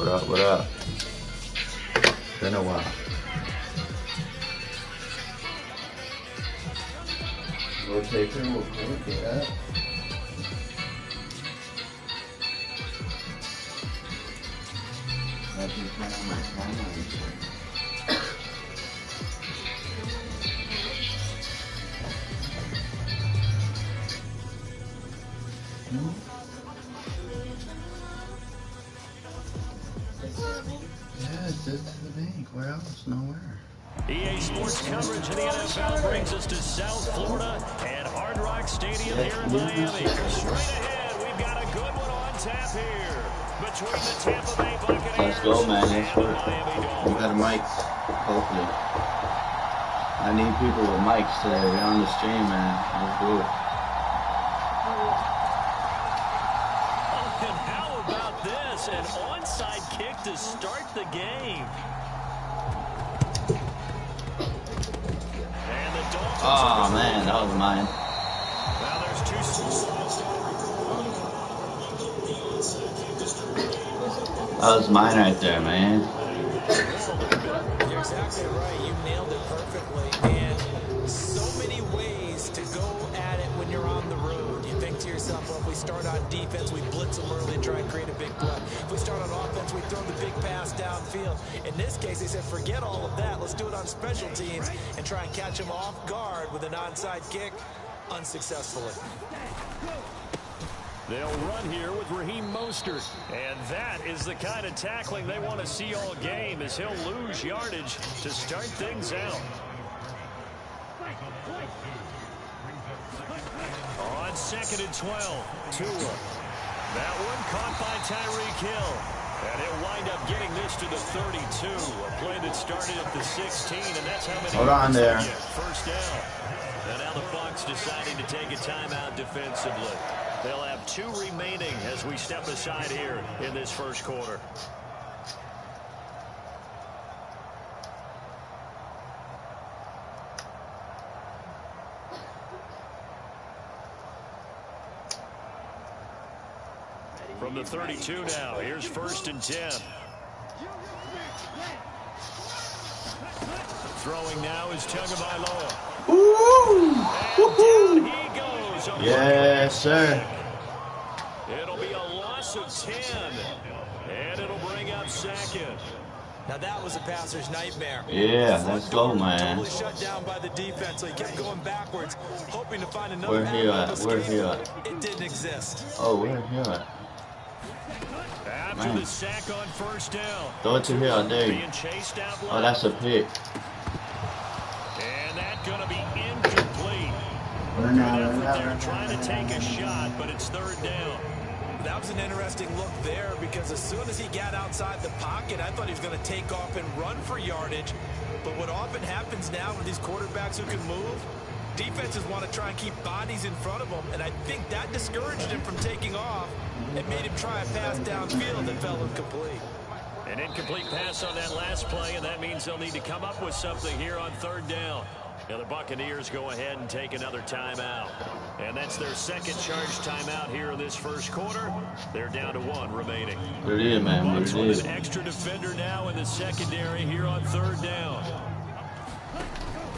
up? What up? Been a while. Rotator real quick, yeah. That's just kind of my timeline. Yeah, it's just to the bank. Where else? Nowhere. EA Sports coverage of the NFL brings us to South Florida and Hard Rock Stadium here in Miami. Straight ahead, we've got a good one on tap here between the Tampa Bay Buccaneers. Let's go, man. Let's and the work. Miami Dolphins. We got mics, hopefully. I need people with mics today. We're on the stream, man. Let's do it. And how about this? An onside kick to start the game. Oh man, that was mine. Now there's two. That was mine right there, man. You're exactly right. You nailed it perfectly. And so many ways to go at it when you're on the road. You think to yourself, well, if we start on defense, we blitz them early and try and create a big play. If we start on offense, we throw the big pass downfield. In this case, they said, forget all of that. Let's do it on special teams and try and catch them off guard with an onside kick unsuccessfully. They'll run here with Raheem Mostert. And that is the kind of tackling they want to see all game, as he'll lose yardage to start things out. On 2nd and 12, Tua. That one caught by Tyreek Hill. And he'll wind up getting this to the 32. A play that started at the 16, and that's how many. Hold on there. First down. And now the Bucs deciding to take a timeout defensively. They'll have 2 remaining as we step aside here in this first quarter. From the 32 now, here's 1st and 10. Throwing now is Tagovailoa. Ooh! And down he goes. Yes, sir. It'll be a loss of 10. And it'll bring up 2nd. Now that was a passer's nightmare. Yeah, let's go, man. Totally shut down by the defense, so he kept going backwards, hoping to find another. Where he at? Where he at? It didn't exist. Oh, where he at? After Man. the sack on 1st down. Throw it to here, I dare you. Being chased out Oh, that's a pick. And that's going to be incomplete. Run Good out, effort run out, there run trying out, to take run a out. shot, but it's 3rd down. That was an interesting look there, because as soon as he got outside the pocket, I thought he was going to take off and run for yardage. But what often happens now with these quarterbacks who can move, defenses want to try and keep bodies in front of them, and I think that discouraged him from taking off and made him try a pass downfield that fell incomplete. An incomplete pass on that last play, and that means they'll need to come up with something here on 3rd down. Now the Buccaneers go ahead and take another timeout. And that's their 2nd charged timeout here in this first quarter. They're down to 1 remaining. There it is, man. Bucs There it with is. an extra defender now in the secondary here on 3rd down.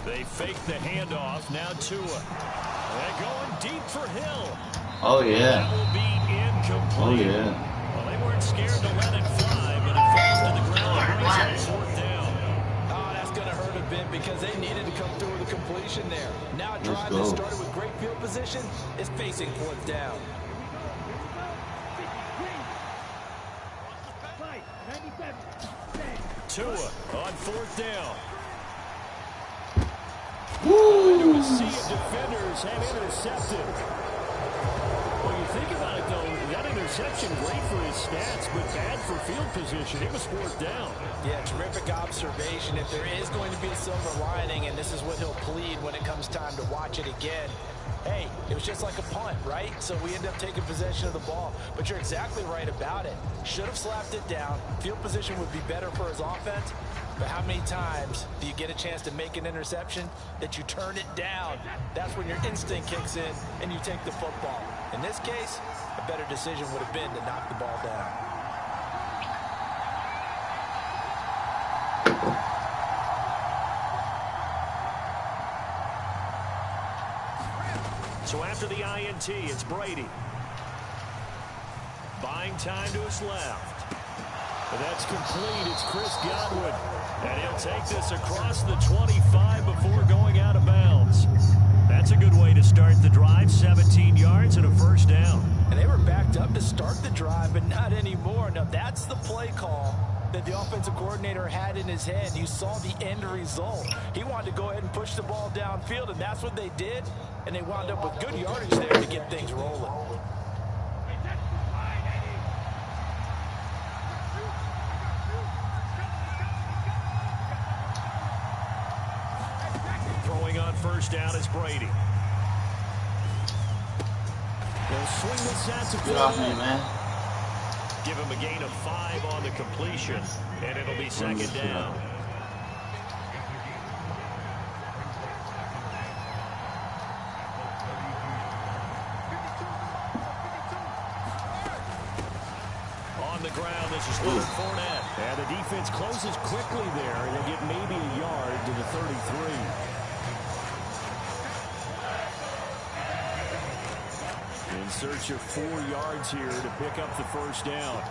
They fake the handoff. Now Tua. They're going deep for Hill. Oh, yeah. That will be incomplete. Oh, yeah. Well, they weren't scared to let it fly, but it falls to the ground and brings up 4th down. Oh, that's going to hurt a bit, because they needed to come through with a completion there. Now a drive that started with great field position is facing 4th down. Tua on 4th down. Woo! A sea of defenders have intercepted. Well, you think about it, though, that interception, great for his stats, but bad for field position. It was 4th down. Yeah, terrific observation. If there is going to be a silver lining, and this is what he'll plead when it comes time to watch it again, hey, it was just like a punt, right? So we end up taking possession of the ball. But you're exactly right about it. Should have slapped it down. Field position would be better for his offense. But how many times do you get a chance to make an interception that you turn it down? That's when your instinct kicks in and you take the football. In this case, a better decision would have been to knock the ball down. So after the INT, it's Brady. Buying time to his left. That's complete. It's Chris Godwin. And he'll take this across the 25 before going out of bounds. That's a good way to start the drive. 17 yards and a first down. And they were backed up to start the drive, but not anymore. Now, that's the play call that the offensive coordinator had in his head. You saw the end result. He wanted to go ahead and push the ball downfield, and that's what they did. And they wound up with good yardage there to get things rolling. Throwing on first down is Brady. They'll swing this out to Get off me, man. give him a gain of 5 on the completion, and it'll be second down. On the ground, this is Leonard Fournette. And the defense closes quickly there, and they'll get maybe a yard to the 33. In search of 4 yards here to pick up the first down.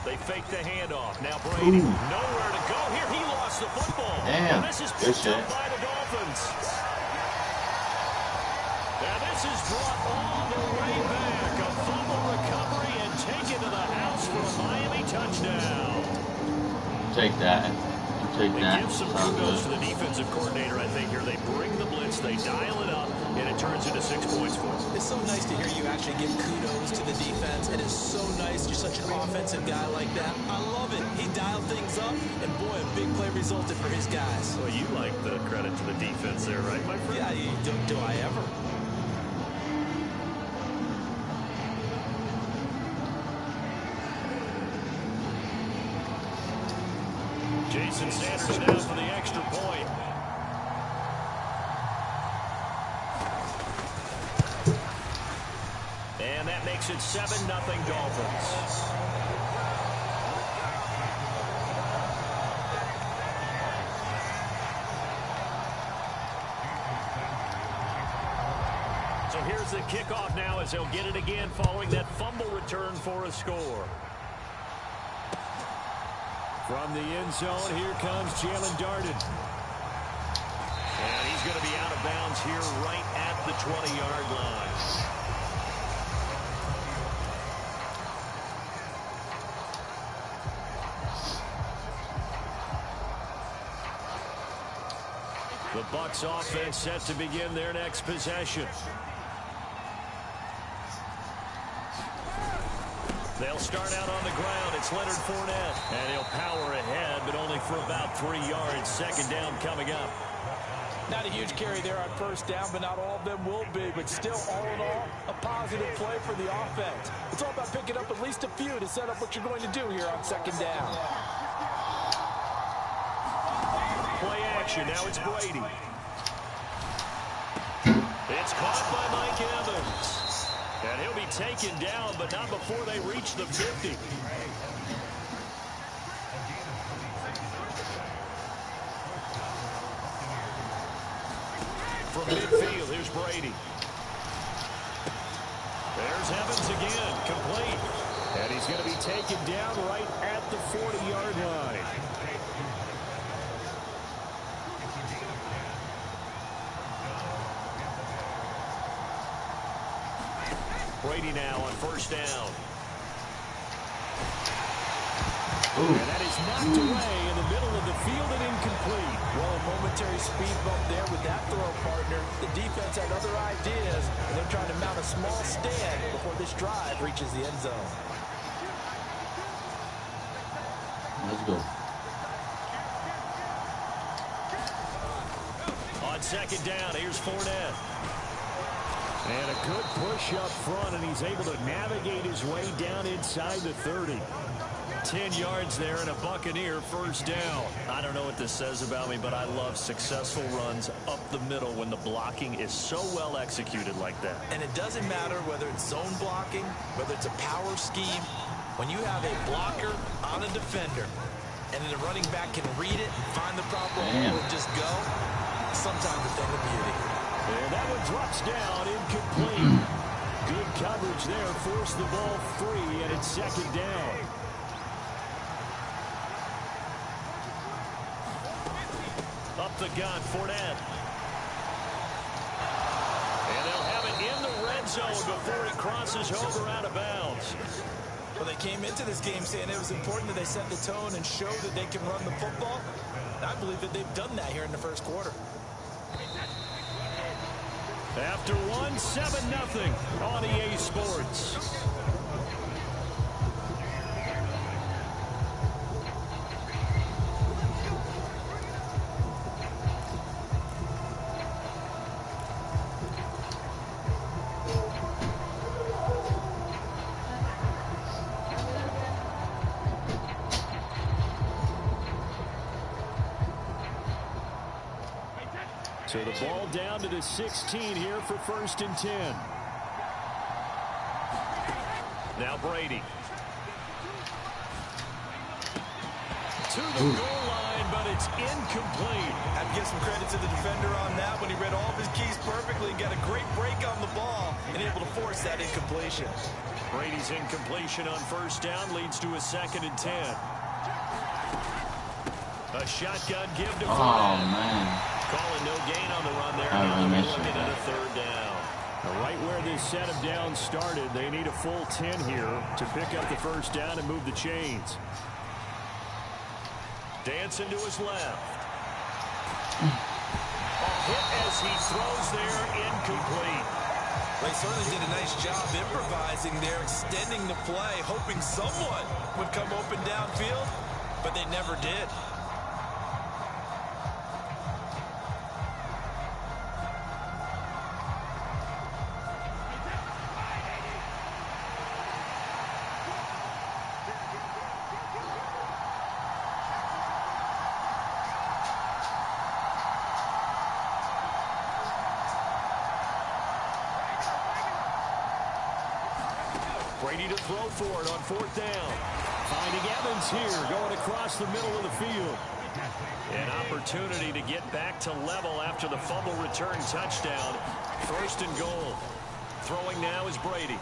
They fake the handoff. Now Brady, nowhere to go here. He lost the football. Damn. And this is picked up by the Dolphins. Now this is brought all the way back. A fumble recovery and taken to the house for a Miami touchdown. Take that. Take They that. give some Sounds kudos to good. the defensive coordinator, I think, here. They bring the blitz, they dial it up, and it turns into 6 points for them. It's so nice to hear you actually give kudos to the defense. It is so nice. You're such an offensive guy like that. I love it. He dialed things up, and boy, a big play resulted for his guys. Well, you like the credit to the defense there, right, my friend? Yeah, do I ever? Jason Sanders now for the extra point. And that makes it 7-0 Dolphins. So here's the kickoff now as they'll get it again following that fumble return for a score. From the end zone, here comes Jalen Darden. And he's going to be out of bounds here right at the 20-yard line. The Bucs offense set to begin their next possession. They'll start out on the ground. It's Leonard Fournette. And he'll power ahead, but only for about 3 yards. Second down coming up. Not a huge carry there on first down, but not all of them will be. But still, all in all, a positive play for the offense. It's all about picking up at least a few to set up what you're going to do here on second down. Play action. Now it's Brady. It's caught by Mike Evans. And he'll be taken down, but not before they reach the 50. From midfield, here's Brady. There's Evans again, complete. And he's going to be taken down right at the 40-yard line. Brady now on first down. And that is knocked away in the middle of the field and incomplete. Well, a momentary speed bump there with that throw, partner. The defense had other ideas, and they're trying to mount a small stand before this drive reaches the end zone. Let's go. On second down, here's Fournette. And a good push up front, and he's able to navigate his way down inside the 30. 10 yards there and a Buccaneer first down. I don't know what this says about me, but I love successful runs up the middle when the blocking is so well executed like that. And it doesn't matter whether it's zone blocking, whether it's a power scheme. When you have a blocker on a defender, and then the running back can read it and find the proper hole and just go, sometimes a thing of beauty. And that one drops down, incomplete. Good coverage there, forced the ball free, and it's second down. Up the gun, Fournette. And they'll have it in the red zone before it crosses over out of bounds. Well, they came into this game saying it was important that they set the tone and show that they can run the football. I believe that they've done that here in the first quarter. After one, 7-0 on EA Sports. So the ball down to the 16 here for 1st and 10. Now Brady. To the goal line, but it's incomplete. I have to give some credit to the defender on that when he read all of his keys perfectly and got a great break on the ball and able to force that incompletion. Brady's incompletion on 1st down leads to a 2nd and 10. A shotgun give to Oh, man. Calling no gain on the run there. I Now really they're looking at a 3rd down. Right where this set of down started, they need a full 10 here to pick up the 1st down and move the chains. Dancing to his left. A hit as he throws there, incomplete. They certainly did a nice job improvising there, extending the play, hoping someone would come open downfield, but they never did. Brady to throw for it on 4th down. Finding Evans here, going across the middle of the field. An opportunity to get back to level after the fumble return touchdown. 1st and goal. Throwing now is Brady.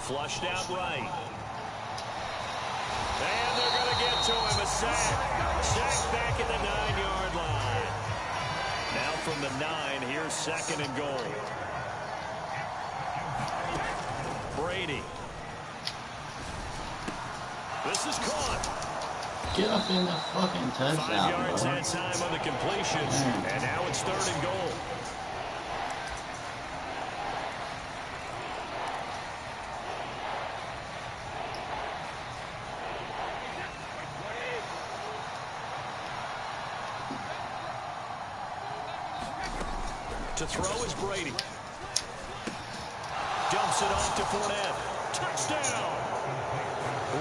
Flushed out right. And they're going to get to him. A sack. Sack back at the 9-yard line. Now from the 9, here's 2nd and goal. Brady. This is caught. Get up in the fucking 5 touchdown, yards bro. that time on the completion. And now it's 3rd and goal. To throw is Brady. Dumps it off to Fournette. Touchdown!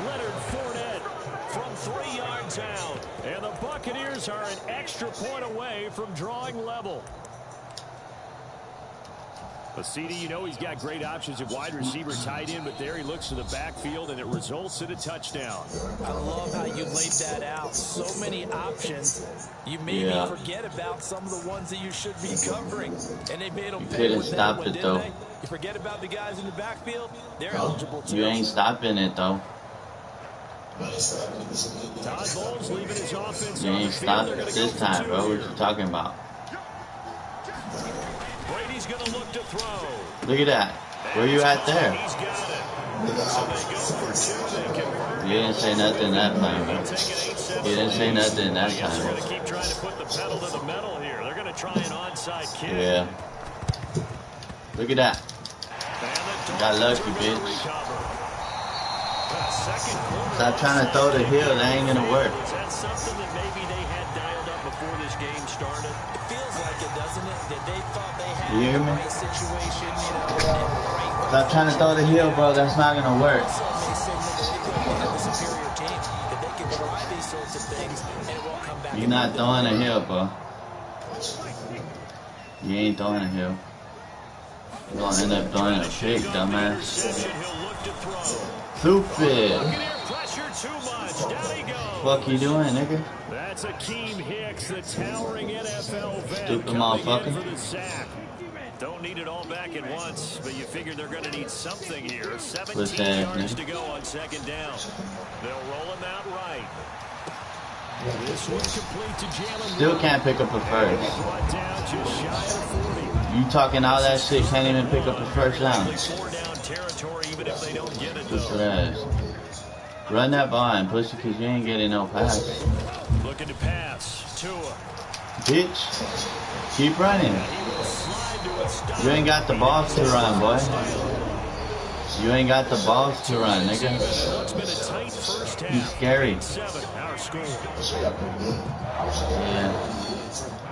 Leonard Fournette from 3 yards out. And the Buccaneers are an extra point away from drawing level. But CD, you know he's got great options at wide receiver, tight end, but there he looks to the backfield, and it results in a touchdown. I love how you laid that out. So many options. You maybe forget about some of the ones that you should be covering. And they made them pay with that one, didn't they? You forget about the guys in the backfield, they're eligible too. You ain't stopping it, though. Todd Bowles leaving his offense You on the ain't field. stopping it this time, bro. What you talking about? Brady's going to look to throw. Look at that. Where you at there? He's got it. So they go for 2. They convert. You didn't say nothing that time, bro. You didn't say nothing that I guess they're time. going to keep trying to put the pedal to the metal here. They're going to try an onside kick. Yeah. Look at that. Got lucky, bitch. Stop trying to throw the hill. That ain't gonna work. Is that something that maybe they had dialed up before this game started? It feels like it, doesn't it? That they thought they had You hear the me? right situation, you know, and right. Stop trying to throw the hill, bro. That's not gonna work. Also may signal that they feel they have a superior team, that they can try these sorts of things and it won't come back. You're not throwing a hill, bro. You ain't throwing a hill. You're gonna end up throwing a pick, dumbass. He'll look to throw. Stupid. Buccaneer pressure too much. Down he goes. fuck you doing, nigga? That's Akeem Hicks, the towering NFL vet, Stupid coming motherfucker. in for the sack. Don't need it all back at once, but you figure they're going to need something here. 17 Push ass, yards nigga. to go on second down. They'll roll him out right. This one's complete to Jalen. Still can't pick up a first. Brought down just shy of 40. You talking all that shit, can't even pick up a first down. Four down territory, even if they don't get it, Stupid though. ass. Run that ball and push it because you ain't getting no pass. Looking to pass. Tua. Bitch, keep running. You ain't got the balls to run, boy. You ain't got the balls to run, nigga. It's been a tight first half. You scary. 7, our score. Yeah.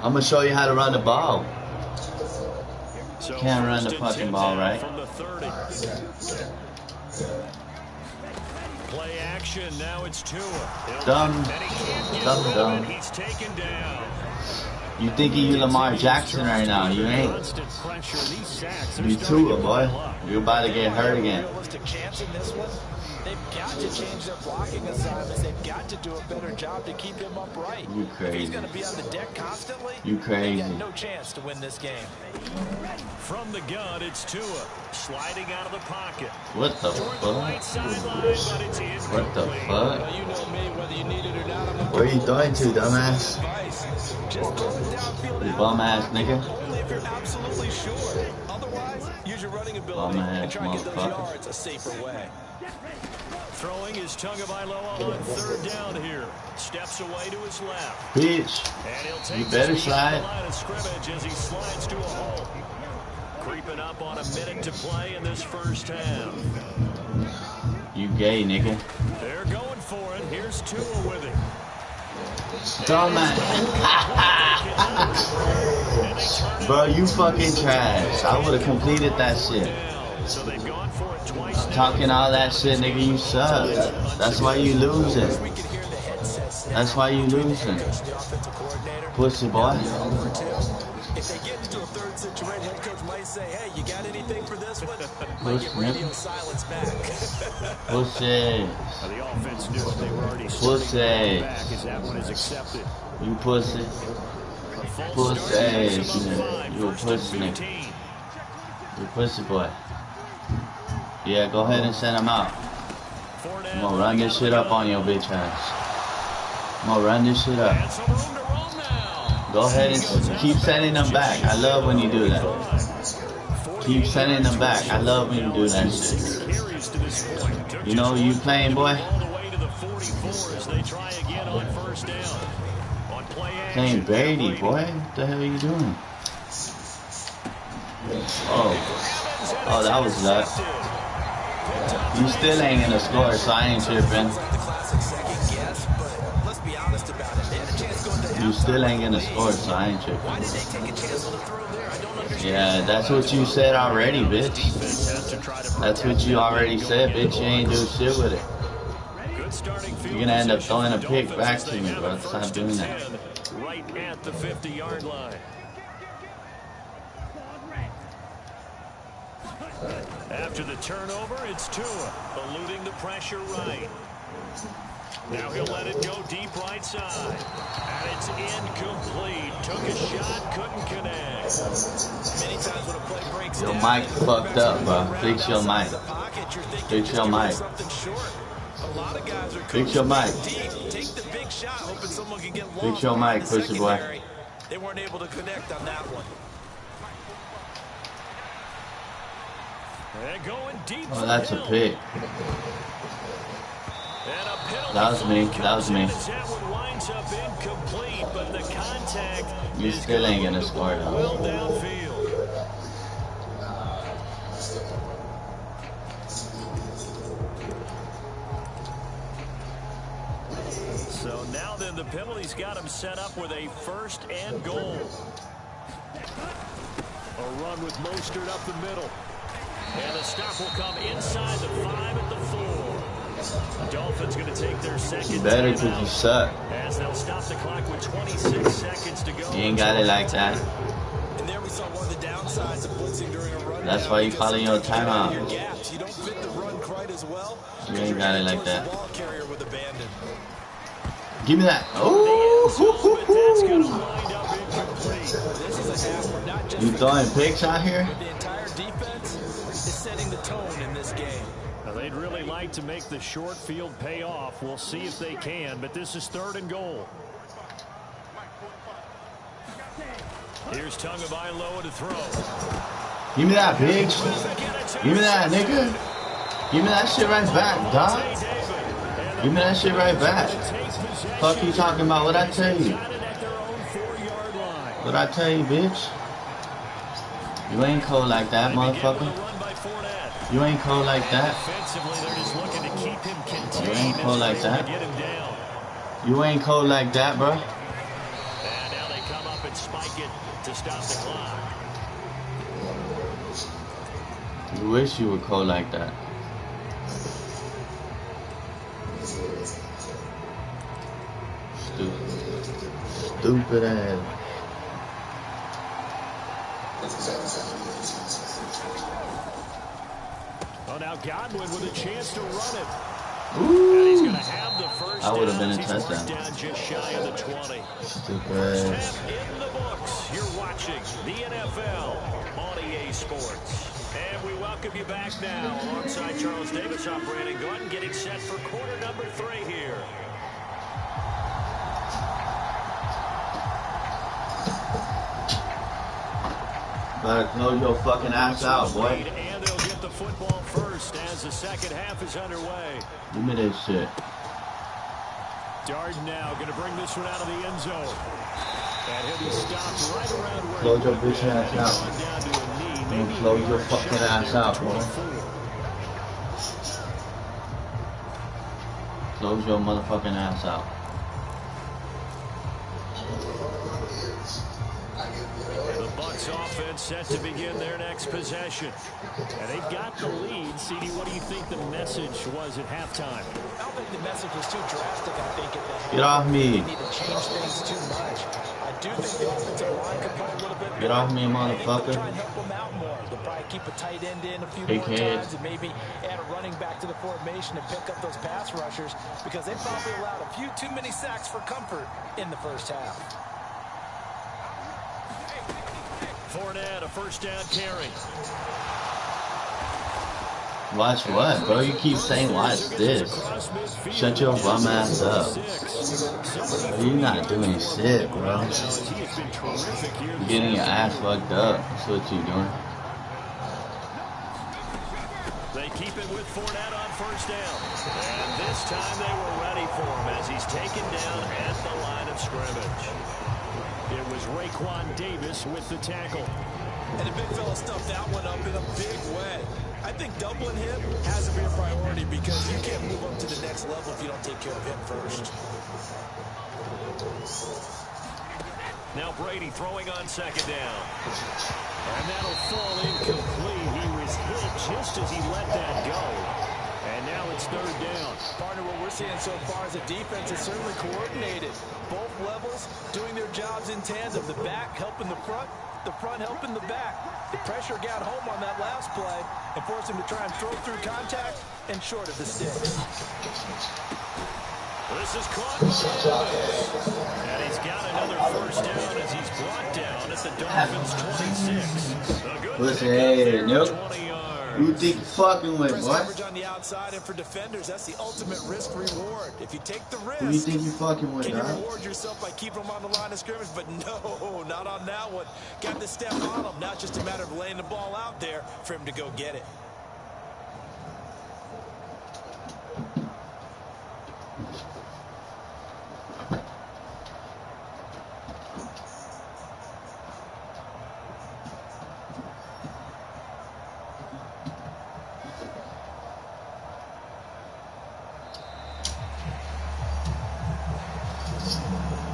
I'm gonna show you how to run the ball. So Can't run the first and fucking 10 ball, now right? From the 30. Play action. Now it's Tua. Dumb. And he can't get Dumb, rid dumb. of it. He's taken down. You thinking you Lamar Jackson right now? You ain't. Constant pressure. These sacks are You starting too, to boy. pile up. You about to get hurt again. Realistic chance in this one. They've got to change their blocking assignments. They've got to do a better job to keep him upright. You If he's crazy. going to be on the deck constantly, You they crazy. got no chance to win this game. From the gun, it's Tua. Sliding out of the pocket. What the Right fuck? sideline, but it's incomplete. What the fuck? Well, you know me, whether you need it or not, I'm going Where you throwing to, dumbass? advice. Just throw it downfield. You bum ass nigga. Only if you're absolutely sure. Otherwise, use your running ability Bum ass and try and get those motherfucker. yards a safer way. Throwing his Tagovailoa on third down here. Steps away to his left. Bitch. And he'll take You this better beyond slide. the line of scrimmage as he slides to a hole. Creeping up on a minute to play in this first half. You gay, nigga. They're going for it. Here's Tua with it. Dumbass. Bro, you fucking trash. I would have completed that shit. So they've gone for it twice now. Talking all that shit, nigga, you suck. That's why you losing. We can hear the headsets. That's why you losing. The offensive coordinator. Pussy boy. Number 2. If they get into a third situation, head coach might say, hey, you got anything for this one? Might get radio silence back. Pussy. The offense knew they were already Pussy. back as that one is accepted. You pussy. Pussy ass nigga. You a pussy nigga. You pussy boy. Yeah, go ahead and send him out. I'm gonna run this shit up on your bitch ass. I'm gonna run this shit up. And some room to roam now. Go ahead and keep sending them back. I love when you do that. Keep sending them back. I love when you do that shit. Carries to this point. Took You know just you one playing, boy? all the way to the 44 as they try again on first down. On play action. Playing Brady, boy. What the hell are you doing? Oh, that was luck. You still ain't gonna score, so I ain't tripping. It's like the classic second guess, but let's be honest about it. They had a chance going to You still ain't gonna score, so I ain't Why tripping. did they take a chance on the throw there? I don't understand. Yeah, that's what you said already, bitch. Defense has to try to That's what you already said, bitch. You ain't do shit with it. Good starting field You're gonna end up position throwing a for pick Dolphins back as to they me, have bro. it Stop first doing and that. 10, right at the 50-yard line. After the turnover, it's Tua, eluding the pressure right. Now he'll let it go deep right side. And it's incomplete. Took a shot, couldn't connect. Many times when a play breaks Your down, mic fucked up, bro. Fix your mic. the pocket, you're thinking Fix your just doing mic. something short. A lot of guys are Fix your mic. deep, take the big shot, hoping someone can get long. Fix your mic, In the pussy boy. secondary, They weren't able to connect on that one. And going deep. Oh, that's a for pick. And a penalty That was me. flag That was comes in me. as that one winds up incomplete, but the contact You is still ain't gonna gonna move the score, ball though. well downfield. So now then, the penalty's got him set up with a first and goal. A run with Mostert up the middle. And the stop will come inside the 5 at the 4. The Dolphins going to take their second You better, cause you timeout suck. as they'll stop the clock with 26 seconds to go. You ain't got it like that. And there we saw one of the downsides of blitzing during a run. That's why you calling your timeout. Your gaps. You don't fit the run quite as well. You ain't got it like that. The ball carrier with abandon. Give me that. Oh! That's going to Ooh. wind up incomplete. This is a half where not just You throwing picks out here? but the entire defense is setting the tone in this game. Now, they'd really like to make the short field pay off. We'll see if they can, but this is 3rd and goal. Here's Tagovailoa to throw. Give me that, bitch. Give me that, nigga. Give me that shit right back, dog. Give me that shit right back. Fuck you talking about? What I tell you? What I tell you, bitch? You ain't cold like that, motherfucker. You ain't cold like that. You ain't cold like that. You ain't cold like that, bro. And now they come up and spike it to stop the clock. You wish you were cold like that. Stupid ass. Well, now Godwin with a chance to run it. Ooh. And he's going to have the first I would have been a down. touchdown. Down just shy of the 20. Stupid First ass. half in the books. You're watching the NFL on EA Sports. And we welcome you back now alongside Charles Davis operating. Go ahead and getting set for quarter number 3 here. Better close your fucking ass out, boy. And they'll get the football first as the second half is underway. Give me that shit. Darden now going to bring this one out of the end zone. And he'll be stopped right around where Close your bitch ass out. down to a knee. Don't close your fucking ass out, boy. Close your motherfucking ass out. The Bucs offense set to begin their next possession. And they've got the lead. CD, what do you think the message was at halftime? I don't think the message was too drastic. I think at the half, Get off me. they need to change things too much. I do think the offensive line could play a little bit better. Get off me, They'll motherfucker. try and help them out more. They'll probably keep a tight end in a few Big more head. times and maybe add a running back to the formation and pick up those pass rushers because they probably allowed a few too many sacks for comfort in the first half. Fournette, a first down carry. Watch what, bro? You keep saying watch this. Shut your bum ass up. You're not doing shit, bro. You're getting your ass fucked up. That's what you're doing. They keep it with Fournette on first down. And this time they were ready for him as he's taken down at the line of scrimmage. It was Raekwon Davis with the tackle. And the big fella stuffed that one up in a big way. I think doubling him has to be a priority because you can't move up to the next level if you don't take care of him first. Now Brady throwing on second down. And that'll fall incomplete. He was hit just as he let that go. And now it's third down. Partner, what we're seeing so far as a defense is certainly coordinated. Both levels doing their jobs in tandem. The back helping the front helping the back. The pressure got home on that last play and forced him to try and throw through contact and short of the sticks. This is caught by Davis. And he's got another first down as he's brought down at the Dolphins' 26. A good Pussy, pickup there, nope. 20 yards. Who you think you fucking with, Press boy? coverage on the outside, and for defenders, that's the ultimate risk reward. If you take the risk, Who you think you fucking with, can you dog? reward yourself by keeping them on the line of scrimmage? But no, not on that one. Got to step on them. Not just a matter of laying the ball out there for him to go get it.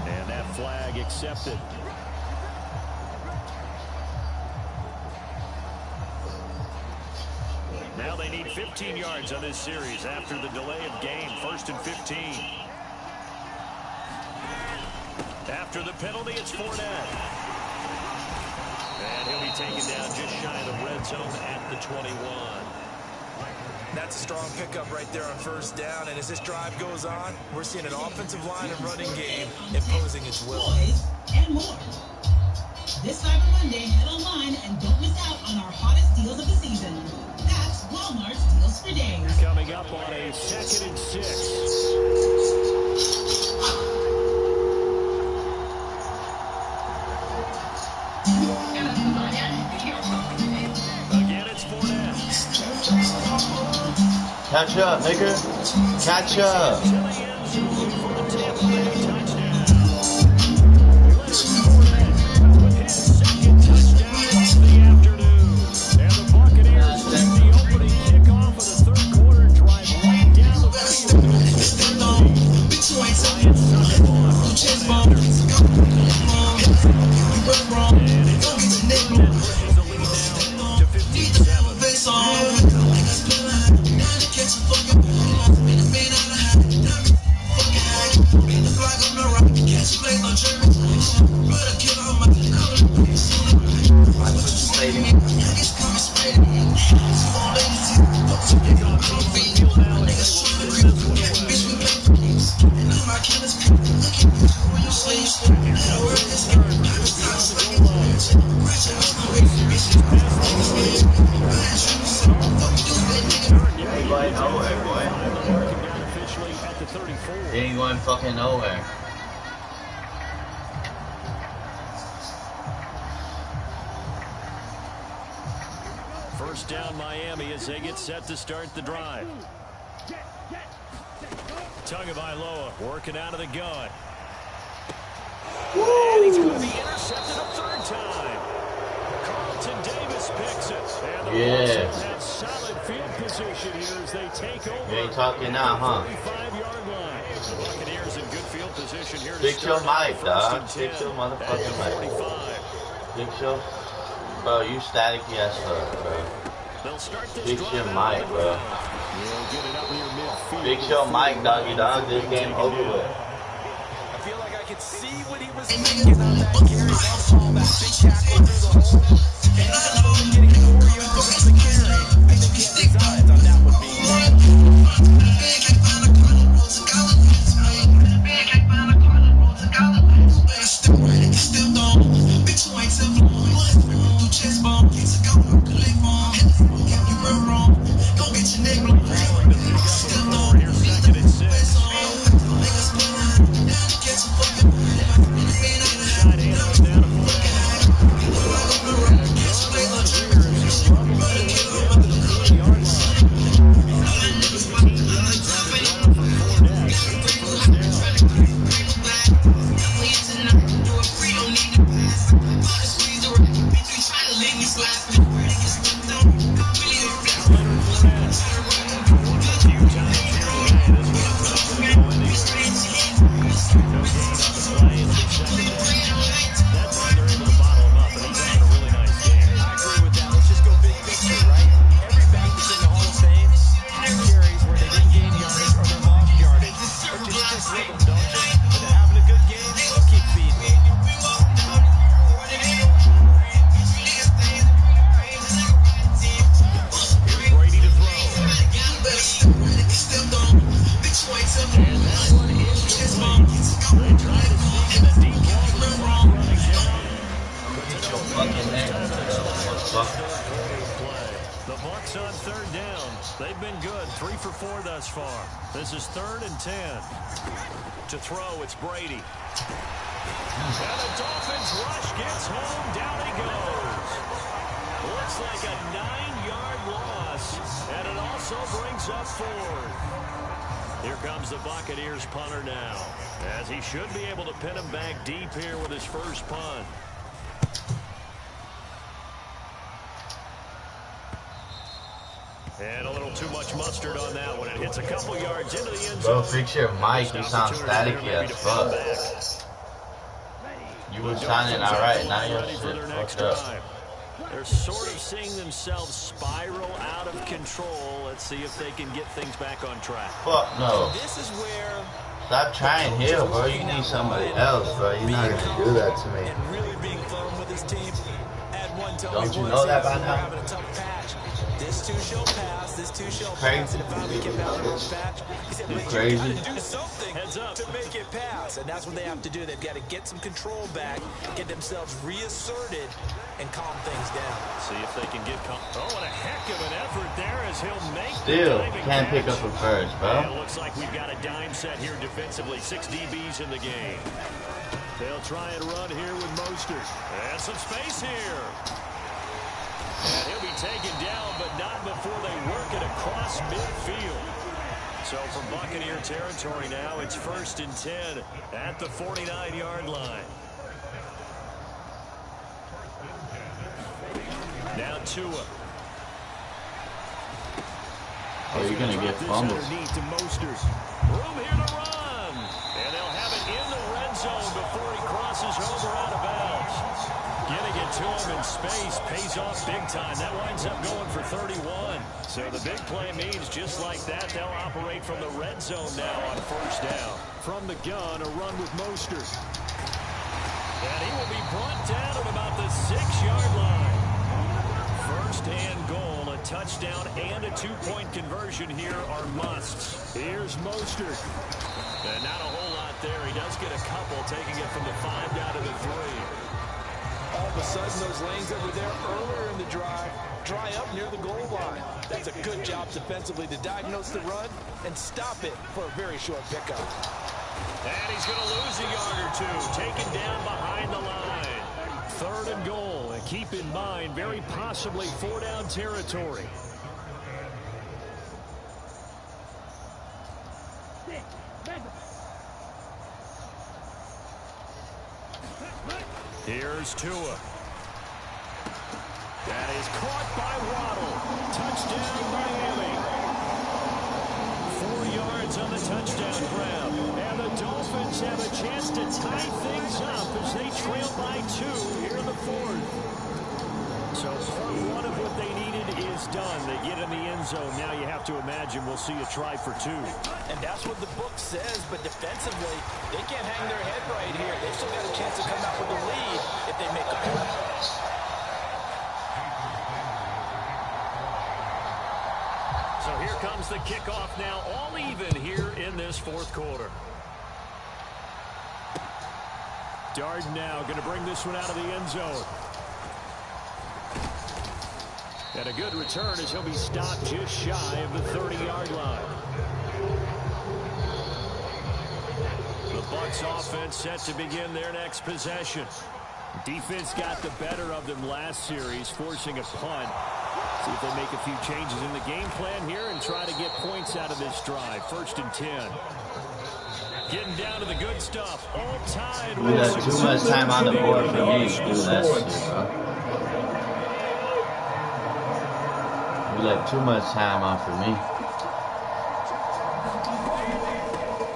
And that flag accepted. Now they need 15 yards on this series after the delay of game. 1st and 15. After the penalty, it's Fournette. And he'll be taken down just shy of the red zone at the 21. That's a strong pickup right there on first down. And as this drive goes on, we're seeing an offensive line and running game imposing its will. And more. This Cyber Monday, head online and don't miss out on our hottest deals of the season. That's Walmart's Deals for Days. Coming up on a 2nd and 6. Again, it's Fournette. Catch up, nigga. Catch up. He ain't going fucking nowhere. First down Miami as they get set to start the drive. Tagovailoa working out of the gun. Woo! And he's going to be intercepted a third time. Carlton Davis picks it. And the Bucs have that solid field position here as they take over. You ain't talking now, huh? 45-yard line. The Buccaneers in good field position here to Fix your mic, dog. Fix Fix your motherfucking mic. Fix your... Bro, you staticky as fuck, bro. Fix your mic, bro. Fix your mic, doggy dog. This game over with. I feel like I could see what he was thinking on that carry. That big tackle through the hole. And getting 4 yards on the carry. I think he had designs on that one being The Bucs on third down. They've been good. 3 for 4 thus far. This is 3rd and 10. To throw, it's Brady. And the Dolphins rush gets home. Down he goes. Looks like a 9-yard loss. And it also brings up 4th. Here comes the Buccaneers punter now, as he should be able to pin him back deep here with his first punt. And a little too much mustard on that one. It hits a couple yards into the end zone. Bro, fix your mic. You sound staticky as fuck. You were sounding alright. Now your shit fucked up. They're sort of seeing themselves spiral out of control. Let's see if they can get things back on track. Fuck no. This is where Stop trying here, bro. You need somebody else, bro. You're not gonna do that to me. and really being firm with his team. At one time, Don't you know that by now? having a tough patch. This too shall pass. his two-shell pass, and it finally came out in a rough patch. He said, but you got to do something to make it pass. And that's what they have to do. They've got to get some control back, get themselves reasserted, and calm things down. See if they can get oh, and a heck of an effort there as he'll make still can't pick up a first, bro. It looks like we've got a dime set here defensively. 6 DBs in the game. They'll try and run here with Mostert. And some space here. And he'll be taken down, but not before they work it across midfield. So from Buccaneer territory now, it's 1st and 10 at the 49-yard line. Now Tua. Oh, you're going to get fumbled. To Mostert. Room here to run. And they'll have it in the red zone before he crosses over out of bounds. Getting it to him in space pays off big time. That winds up going for 31. So the big play means just like that, they'll operate from the red zone now on 1st down. From the gun, a run with Mostert. And he will be brought down at about the 6-yard line. 1st and goal, a touchdown and a 2-point conversion here are musts. Here's Mostert. And not a whole lot there. He does get a couple, taking it from the 5 down to the 3. All of a sudden, those lanes that were there earlier in the drive dry up near the goal line. That's a good job defensively to diagnose the run and stop it for a very short pickup. And he's going to lose a yard or two, taken down behind the line. 3rd and goal, and keep in mind, very possibly 4-down territory. Here's Tua. That is caught by Waddle. Touchdown, Miami. 4 yards on the touchdown grab. And the Dolphins have a chance to tie things up as they trail by 2 here in the 4th. So part 1 of what they needed is done. They get in the end zone. Now you have to imagine we'll see a try for 2. And that's what the book says, but defensively, they can't hang their head right here. They've still got a chance to come out with a lead if they make a play. So here comes the kickoff now, all even here in this 4th quarter. Darden now going to bring this one out of the end zone. And a good return as he'll be stopped just shy of the 30-yard line. The Bucs offense set to begin their next possession. Defense got the better of them last series, forcing a punt. See if they make a few changes in the game plan here and try to get points out of this drive. 1st and 10. Getting down to the good stuff. All tied. We got too much time on the board for me to do that shit, bro. We left too much time on for me.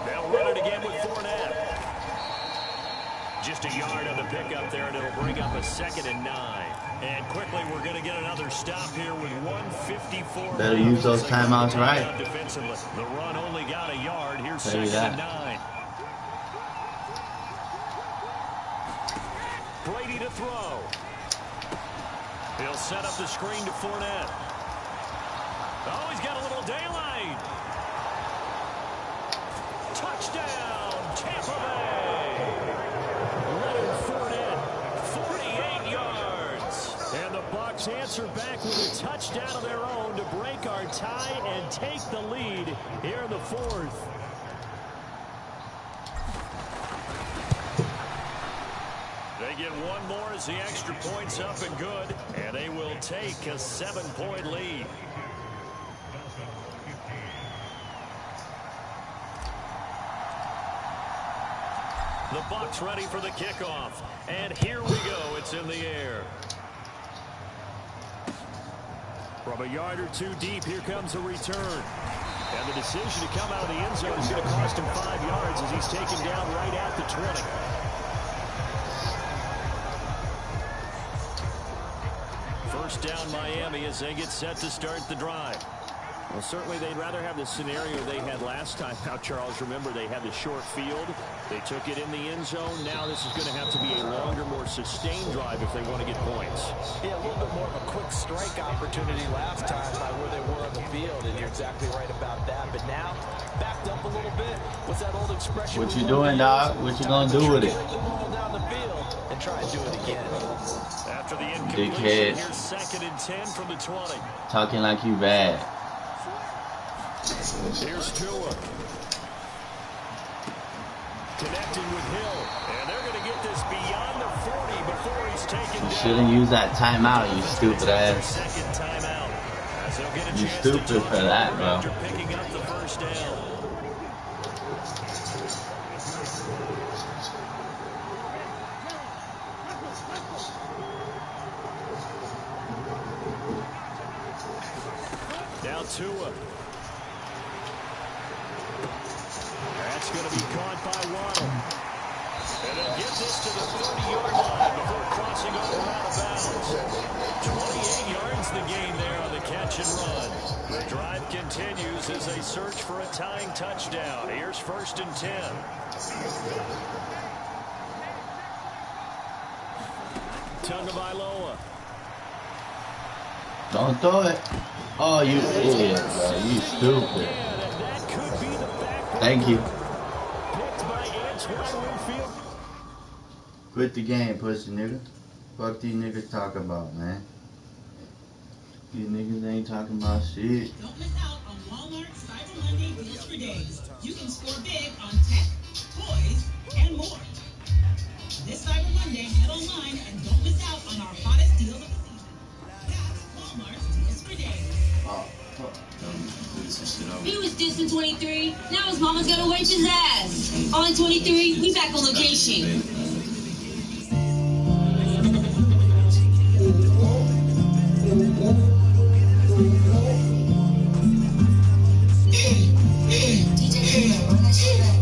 They'll run it again with Fournette. Just a yard on the pickup there, and it'll bring up a 2nd and 9. And quickly, we're going to get another stop here with 1:54. Better use those timeouts right. Defensively, the run only got a yard. Here's 2nd and 9. Brady to throw. He'll set up the screen to Fournette. Oh, he's got a little daylight. Touchdown, Tampa Bay. Leonard Fournette, 48 yards. And the Bucs answer back with a touchdown of their own to break our tie and take the lead here in the 4th. They get one more as the extra point's up and good, and they will take a 7-point lead. The Bucs ready for the kickoff. And here we go. It's in the air. From a yard or 2 deep, here comes a return. And the decision to come out of the end zone is going to cost him 5 yards as he's taken down right at the 20. First down Miami as they get set to start the drive. Well, certainly they'd rather have the scenario they had last time out, Charles. Remember, they had the short field. They took it in the end zone. Now this is going to have to be a longer, more sustained drive if they want to get points. Yeah, a little bit more of a quick strike opportunity last time by where they were on the field, and you're exactly right about that. But now, backed up a little bit. What's that old expression? What you doing, dog? What you gonna do with it? Get the ball down the field and try and do it again. After the incompletion, here's 2nd and 10 from the 20. Talking like you bad. Here's Tua. Connecting with Hill. And they're going to get this beyond the 40 before he's taken down. You shouldn't use that timeout, you stupid ass. Second timeout. As they'll get a You chance stupid to for that, bro. after picking up the first down. Now Tua. That's going to be caught by Waddle. And they'll get this to the 30-yard line before crossing over out of bounds. 28 yards the gain there on the catch and run. The drive continues as they search for a tying touchdown. Here's 1st and 10. Tagovailoa. Don't throw it. Oh, you idiot, bro. You stupid. Thank you. Quit the game, pussy nigga. Fuck these niggas talking about, man. These niggas ain't talking about shit. Don't miss out on Walmart Cyber Monday deals for days. You can score big on tech, toys, and more. This Cyber Monday, head online and don't miss out on our hottest deals of the season. That's Walmart's deals for days. He was dissing 23. Now his mama's gonna wipe his ass. On 23, we back on location.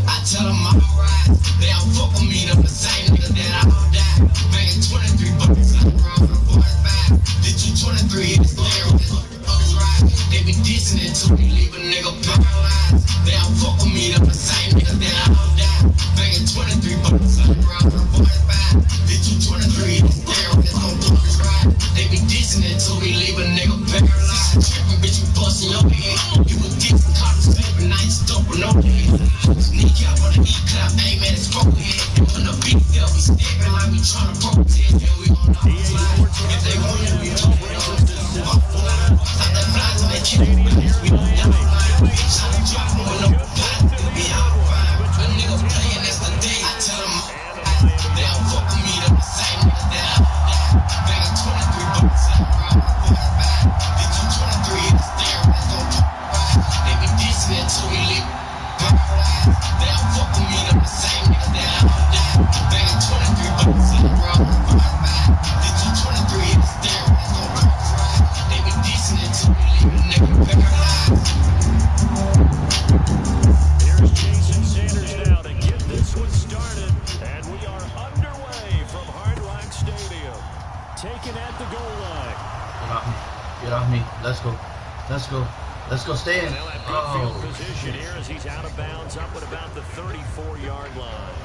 I tell them I'm alright. They don't fuck with me, them the same niggas that I all die. Banging 23 buckets like around for 45. Did you 23 it's there with this fuckers right? They be dissing it till we leave a nigga paralyzed. They don't fuck with me, them the same niggas that I all die. Banging 23 buckets like around for 45. Did you 23 it's there with this fuckers right? They be dissing it till we leave a nigga paralyzed. Tripping, bitch, you busting your head. You was dissing, caught him slipping, I ain't stumping no head. Sneak out on the E-clap, aim at his forehead. On the beat, they'll be stepping like we tryna protest. And we on the fly. If they want it, we on it. Stop the flies and they kill me. We don't die. Bitch, I'm dropping with no pot. We out fine. A nigga playing, that's the day. I tell them they don't fuck with me, them the same niggas that I banging 23 bucks like around 45. Did you 23 in the stare? That's gon' do right. They be dissing until we leave. They don't fuck with me, them the same niggas that I die. Banging 23 bucks like around 45. Did you 23 in the stare? That's gon' do right. They be dissing until we leave a nigga paralyzed. Here's Jason Sanders now to get this one started. And we are underway from Hard Rock Stadium. Taken at the goal line. Get off me. Let's go. Let's go. Let's go stay in. They'll have good field position here as he's out of bounds up at about the 34-yard line.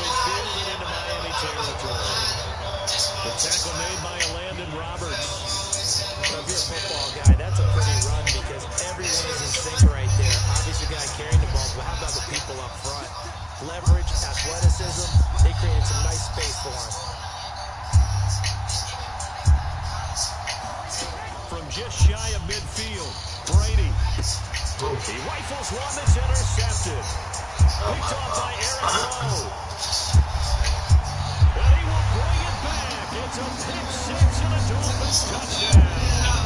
midfield and into Miami territory. The tackle made by Landon Roberts. So if you're a football guy, that's a pretty run because everyone is in sync right there. Obviously, the guy carrying the ball, but how about the people up front? Leverage, athleticism, they created some nice space for him. From just shy of midfield, Brady. He rifles one that's intercepted. Picked off by Eric Rowe. And he will bring it back. It's a pick six and a Dolphins touchdown.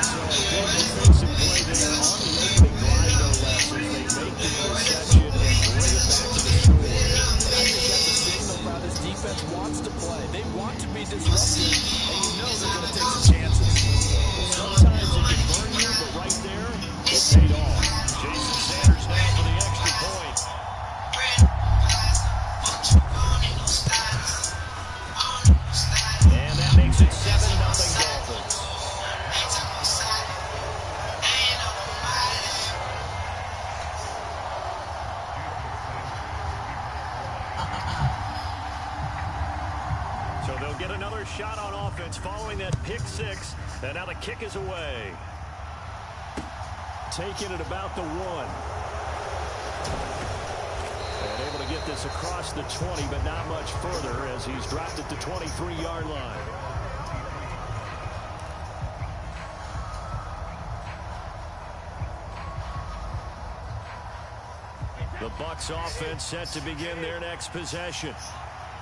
So a big defensive play there on the opening drive, no less, as they make the interception and bring it back to the score. I think that's a signal for how this defense wants to play. They want to be disruptive, and you know they're going to take some chances. Sometimes it can burn you, but right there, it paid off. Jason Sanders now for the extra point. And that makes it 7-0 Dolphins. So they'll get another shot on offense following that pick six. And now the kick is away. Taking it about the 1. And able to get this across the 20, but not much further as he's dropped at the 23-yard line. The Bucs offense set to begin their next possession.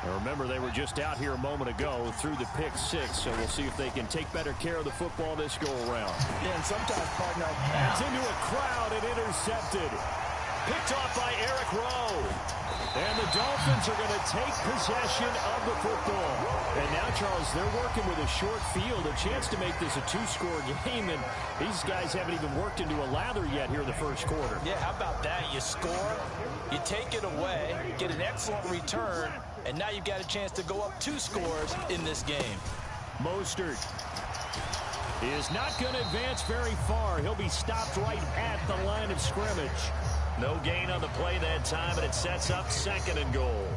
Now remember, they were just out here a moment ago through the pick six, so we'll see if they can take better care of the football this go-around. Yeah, and sometimes, partner, It's into a crowd and intercepted. Picked off by Eric Rowe. And the Dolphins are going to take possession of the football. And now, Charles, they're working with a short field, a chance to make this a 2-score game, and these guys haven't even worked into a lather yet here in the first quarter. yeah, how about that? You score, you take it away, get an excellent return, and now you've got a chance to go up 2 scores in this game. Mostert is not going to advance very far. He'll be stopped right at the line of scrimmage. No gain on the play that time, and it sets up 2nd and goal.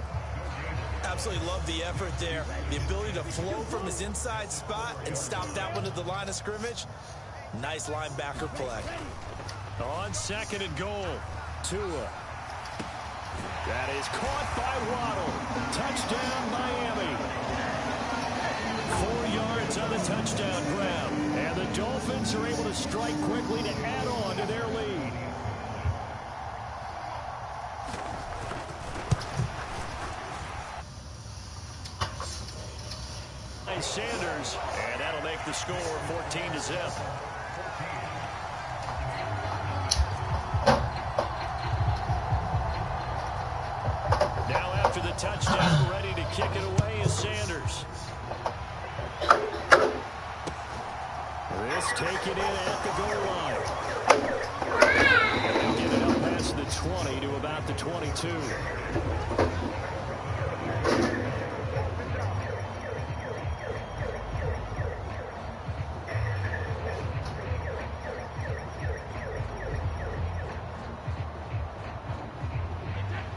Absolutely love the effort there. The ability to flow from his inside spot and stop that one at the line of scrimmage. Nice linebacker play. On 2nd and goal, Tua. That is caught by Waddle. Touchdown, Miami. 4 yards on the touchdown grab. And the Dolphins are able to strike quickly to add on to their lead. Sanders, and that'll make the score 14-0. Now after the touchdown, ready to kick it away is Sanders. This take it in at the goal line. And get it up past the 20 to about the 22.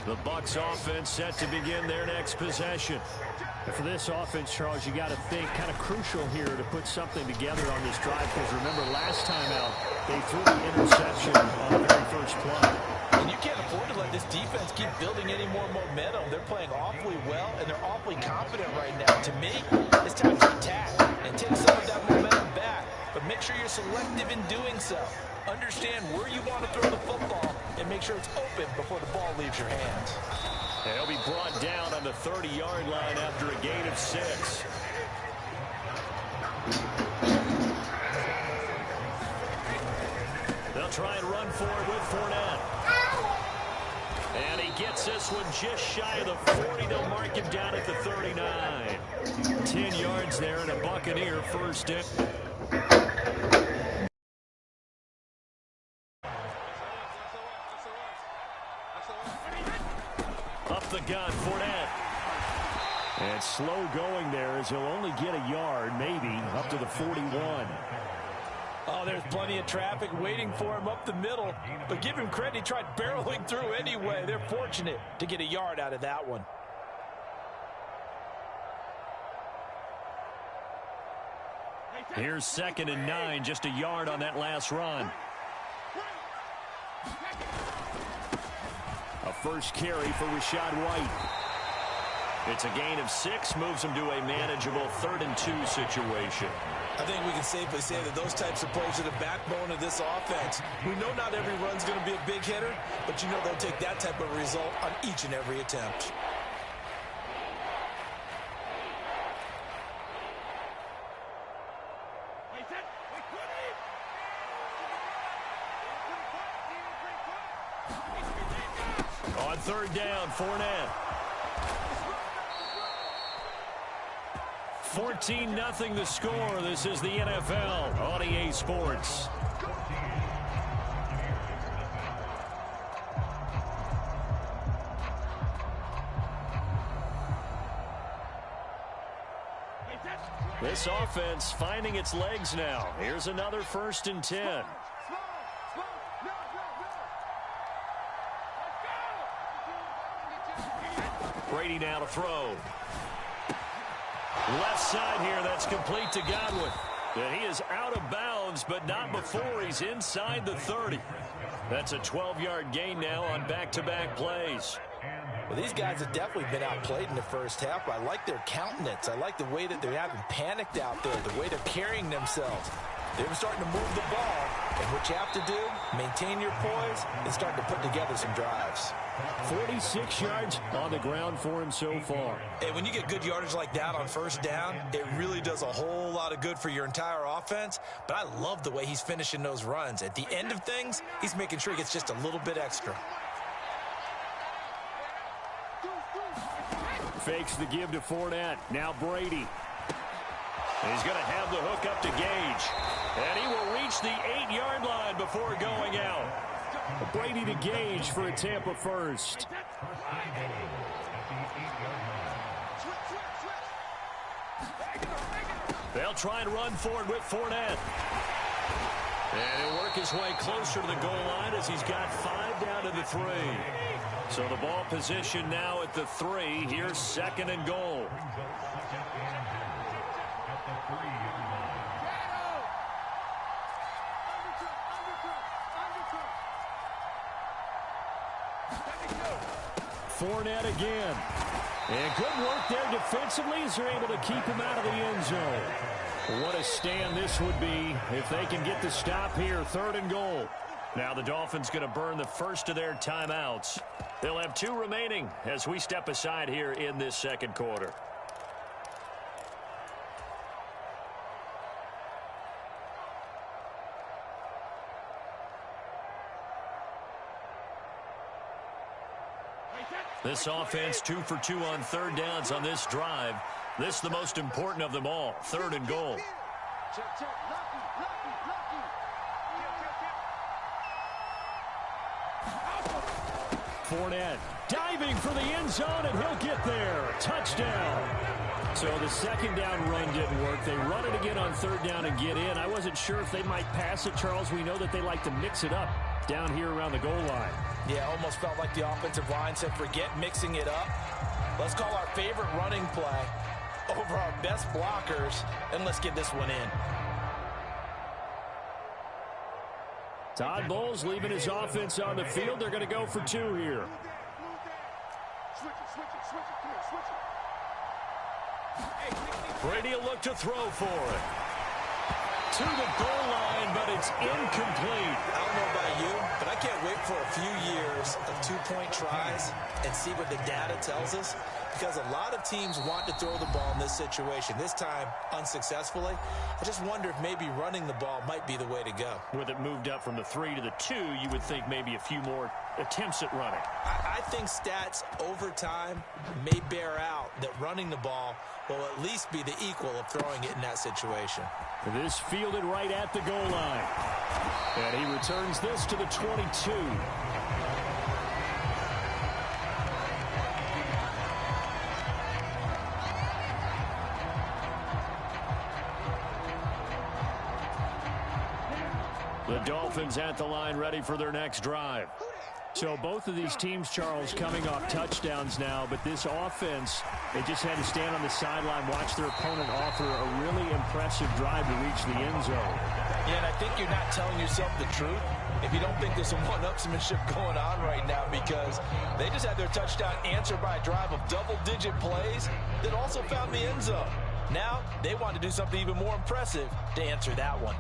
The Bucs offense set to begin their next possession. And for this offense, Charles, you got to think kind of crucial here to put something together on this drive, because remember last time out they threw the interception on the very first play. And you can't afford to let this defense keep building any more momentum. They're playing awfully well, and they're awfully confident right now. To me, it's time to attack and take some of that momentum back. But make sure you're selective in doing so. Understand where you want to throw the football and make sure it's open before the ball leaves your hands. And he'll be brought down on the 30-yard line after a gain of 6. They'll try and run for it with Fournette. And he gets this one just shy of the 40. They'll mark him down at the 39. 10 yards there and a Buccaneer first down. Up the gun, Fournette. And slow going there as he'll only get a yard, maybe, up to the 41. Oh, there's plenty of traffic waiting for him up the middle. But give him credit, he tried barreling through anyway. They're fortunate to get a yard out of that one. Here's 2nd and 9, just a yard on that last run. A first carry for Rachaad White. It's a gain of 6, moves him to a manageable 3rd and 2 situation. I think we can safely say that those types of plays are the backbone of this offense. We know not every run's going to be a big hitter, but you know they'll take that type of result on each and every attempt. On 3rd down, Fournette. 14-0 the score. This is the NFL on EA Sports. This offense finding its legs now. Here's another 1st and 10. Brady now to throw. Left side here, that's complete to Godwin. And he is out of bounds, but not before he's inside the 30. That's a 12-yard gain now on back-to-back plays. Well, these guys have definitely been outplayed in the first half. I like their countenance. I like the way that they haven't panicked out there, the way they're carrying themselves. They're starting to move the ball, and what you have to do, maintain your poise and start to put together some drives. 46 yards on the ground for him so far. And when you get good yardage like that on 1st down, it really does a whole lot of good for your entire offense. But I love the way he's finishing those runs. At the end of things, he's making sure he gets just a little bit extra. Fakes the give to Fournette. Now Brady. He's going to have the hook up to Gage. And he will reach the 8-yard line before going out. Brady to Gage for a Tampa first. They'll try and run forward with Fournette. And he'll work his way closer to the goal line as he's got 5 down to the 3. So the ball position now at the 3. Here's 2nd and goal. Fournette again. And good work there defensively as they're able to keep him out of the end zone. What a stand this would be if they can get the stop here. 3rd and goal. Now the Dolphins going to burn the first of their timeouts. They'll have 2 remaining as we step aside here in this 2nd quarter. This offense 2 for 2 on 3rd downs on this drive. This is the most important of them all. 3rd and goal. Fournette diving for the end zone, and he'll get there. Touchdown. So the 2nd down run didn't work. They run it again on 3rd down and get in. I wasn't sure if they might pass it, Charles. We know that they like to mix it up down here around the goal line. Yeah, almost felt like the offensive line said, forget mixing it up. Let's call our favorite running play over our best blockers, and let's get this one in. Todd Bowles leaving his offense on the field. They're going to go for 2 here. Brady will look to throw for it. To the goal line, but it's incomplete. I don't know about you, but I can't wait for a few years of 2-point tries and see what the data tells us, because a lot of teams want to throw the ball in this situation. This time, unsuccessfully. I just wonder if maybe running the ball might be the way to go. With it moved up from the 3 to the 2, you would think maybe a few more attempts at running. I think stats over time may bear out that running the ball will at least be the equal of throwing it in that situation. This fielded right at the goal line. And he returns this to the 22. The Dolphins at the line ready for their next drive. So both of these teams, Charles, coming off touchdowns now, but this offense, they just had to stand on the sideline, watch their opponent offer a really impressive drive to reach the end zone. Yeah, and I think you're not telling yourself the truth if you don't think there's some one-upsmanship going on right now, because they just had their touchdown answered by a drive of double-digit plays that also found the end zone. Now they want to do something even more impressive to answer that one.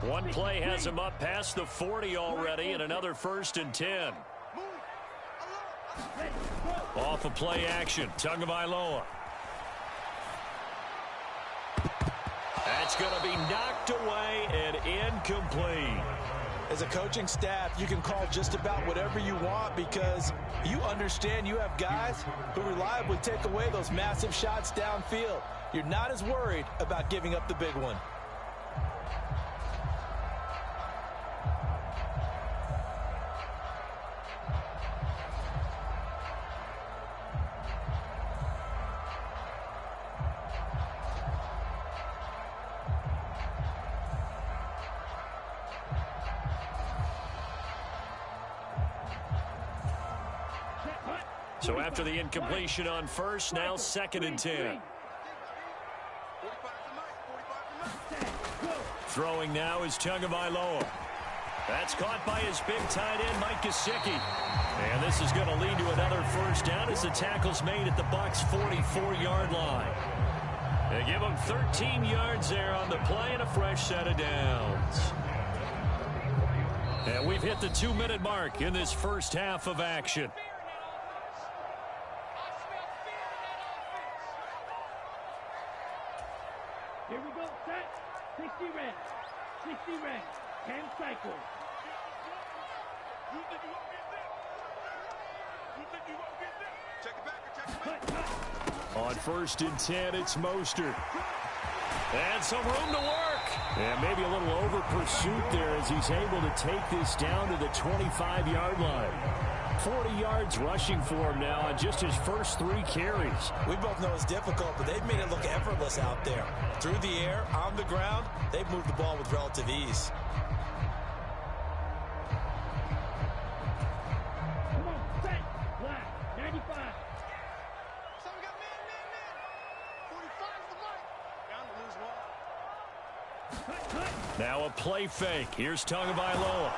One play has him up past the 40 already, and another 1st and 10. Off of play action, Tagovailoa. That's going to be knocked away and incomplete. As a coaching staff, you can call just about whatever you want because you understand you have guys who reliably take away those massive shots downfield. You're not as worried about giving up the big one. So after the incompletion on first, now 2nd and 10. Throwing now is Tagovailoa. That's caught by his big tight end, Mike Gesicki. And this is going to lead to another 1st down as the tackle's made at the Bucs' 44-yard line. They give him 13 yards there on the play and a fresh set of downs. And we've hit the 2-minute mark in this first half of action. Here we go, set. 60 reps. 60 reps. 10 cycles. You think you won't get this? You think you won't get this? Check it back or check it back. On 1st and 10, it's Mostert. And some room to work. And maybe a little over pursuit there as he's able to take this down to the 25-yard line. 40 yards rushing for him now on just his first 3 carries. We both know it's difficult, but they've made it look effortless out there. Through the air, on the ground, they've moved the ball with relative ease. Come on, set. Black. 95. So we got man. 45's the mark. Down to lose 1. Now a play fake. Here's Tagovailoa.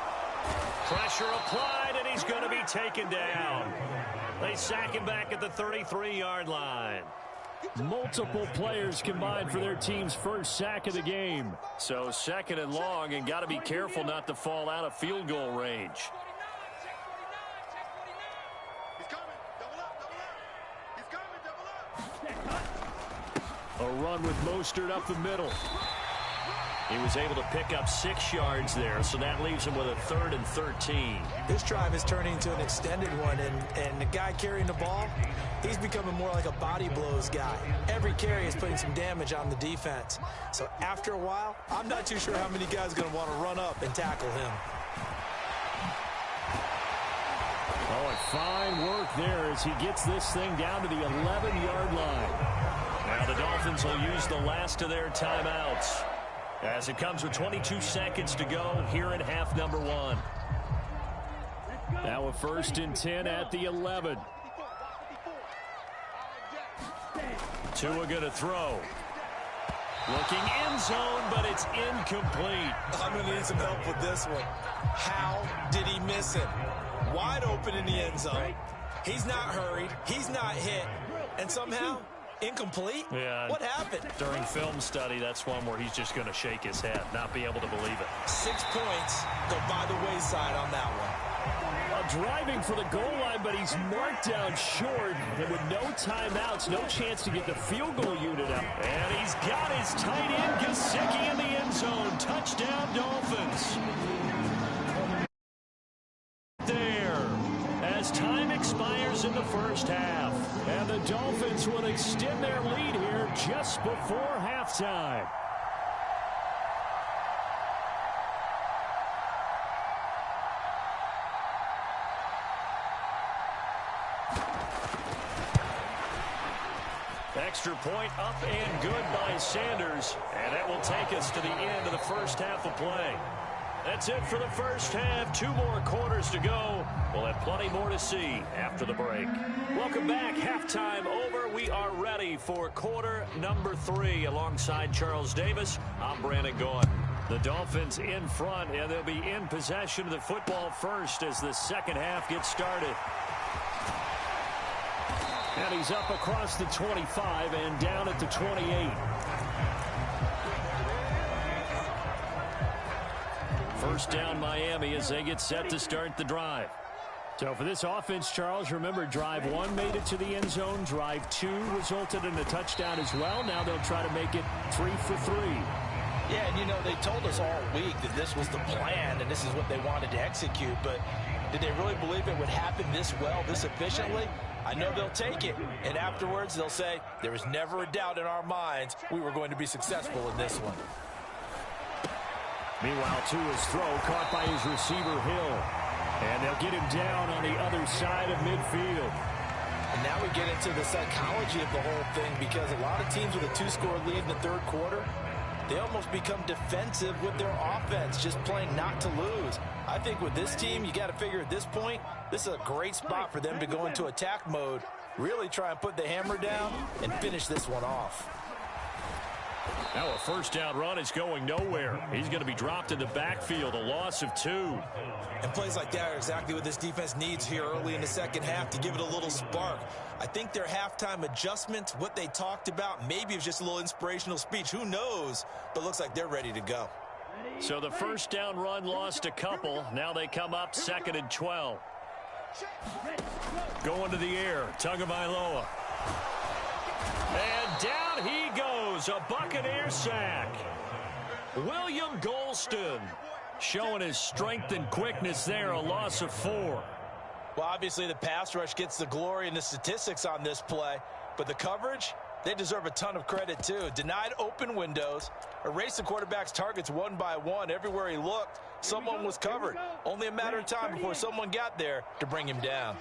Pressure applied, and he's going to be taken down. They sack him back at the 33-yard line. Multiple players combined for their team's first sack of the game. So 2nd and long, and got to be careful not to fall out of field goal range. He's coming. Double up. A run with Mostert up the middle. He was able to pick up 6 yards there, so that leaves him with a 3rd and 13. This drive is turning into an extended one, and the guy carrying the ball, he's becoming more like a body blows guy. Every carry is putting some damage on the defense. So after a while, I'm not too sure how many guys are going to want to run up and tackle him. Oh, and fine work there as he gets this thing down to the 11-yard line. Now the Dolphins will use the last of their timeouts, as it comes with 22 seconds to go here in half number 1. Now a 1st and 10 at the 11. Tua going to throw. Looking end zone, but it's incomplete. I'm going to need some help with this one. How did he miss it? Wide open in the end zone. He's not hurried. He's not hit. And somehow, incomplete? Yeah. What happened? During film study, that's one where he's just going to shake his head, not be able to believe it. 6 points go by the wayside on that one. Driving for the goal line, but he's marked down short. And with no timeouts, no chance to get the field goal unit up. And he's got his tight end, Gesicki, in the end zone. Touchdown, Dolphins. There, as time expires in the first half. And the Dolphins will extend their lead here just before halftime. Extra point up and good by Sanders. And that will take us to the end of the first half of play. That's it for the first half. 2 more quarters to go. We'll have plenty more to see after the break. Welcome back. Halftime over. We are ready for quarter number 3. Alongside Charles Davis, I'm Brandon Gaudin. The Dolphins in front, and they'll be in possession of the football first as the second half gets started. And he's up across the 25 and down at the 28. First down Miami as they get set to start the drive. So for this offense, Charles, remember drive 1 made it to the end zone. Drive 2 resulted in a touchdown as well. Now they'll try to make it 3 for 3. Yeah, and you know, they told us all week that this was the plan and this is what they wanted to execute. But did they really believe it would happen this well, this efficiently? I know they'll take it. And afterwards they'll say, there was never a doubt in our minds we were going to be successful in this one. Meanwhile, Tua's throw caught by his receiver, Hill. And they'll get him down on the other side of midfield. And now we get into the psychology of the whole thing, because a lot of teams with a 2-score lead in the third quarter, they almost become defensive with their offense, just playing not to lose. I think with this team, you got to figure at this point, this is a great spot for them to go into attack mode, really try and put the hammer down and finish this one off. Now a first down run is going nowhere. He's going to be dropped in the backfield, a loss of 2. And plays like that are exactly what this defense needs here early in the second half to give it a little spark. I think their halftime adjustment, what they talked about, maybe it was just a little inspirational speech. Who knows? But looks like they're ready to go. So the first down run lost a couple. Now they come up 2nd and 12. Going to the air, Tagovailoa. And down he goes, a Buccaneer sack. William Golston showing his strength and quickness there, a loss of 4. Well, obviously the pass rush gets the glory and the statistics on this play, but the coverage, they deserve a ton of credit too. Denied open windows, erased the quarterback's targets one by one. Everywhere he looked, someone was covered. Only a matter of time before someone got there to bring him down.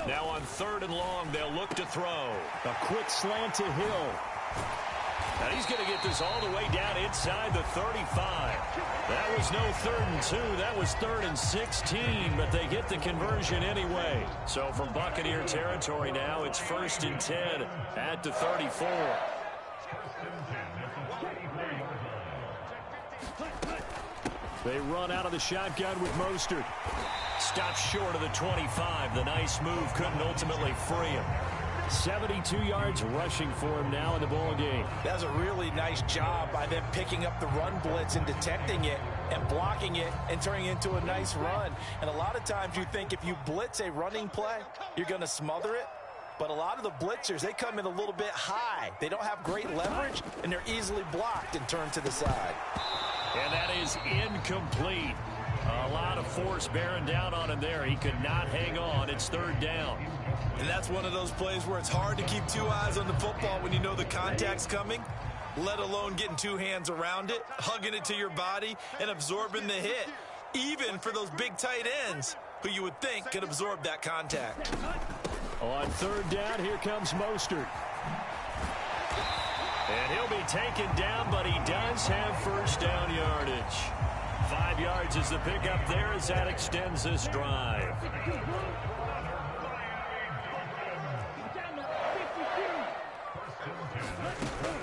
Now on 3rd and long, they'll look to throw. A quick slant to Hill. Now he's going to get this all the way down inside the 35. That was no 3rd and 2. That was 3rd and 16, but they get the conversion anyway. So from Buccaneer territory now, it's 1st and 10 at the 34. They run out of the shotgun with Mostert. Stops short of the 25. The nice move couldn't ultimately free him. 72 yards rushing for him now in the ball game. That's a really nice job by them picking up the run blitz and detecting it and blocking it and turning it into a nice run. And a lot of times you think if you blitz a running play, you're going to smother it. But a lot of the blitzers, they come in a little bit high. They don't have great leverage, and they're easily blocked and turned to the side. And that is incomplete. A lot of force bearing down on him there. He could not hang on. It's 3rd down. And that's one of those plays where it's hard to keep 2 eyes on the football when you know the contact's coming, let alone getting 2 hands around it, hugging it to your body, and absorbing the hit, even for those big tight ends who you would think could absorb that contact. On 3rd down, here comes Mostert. And he'll be taken down, but he does have first down yardage. 5 yards is the pickup there as that extends this drive.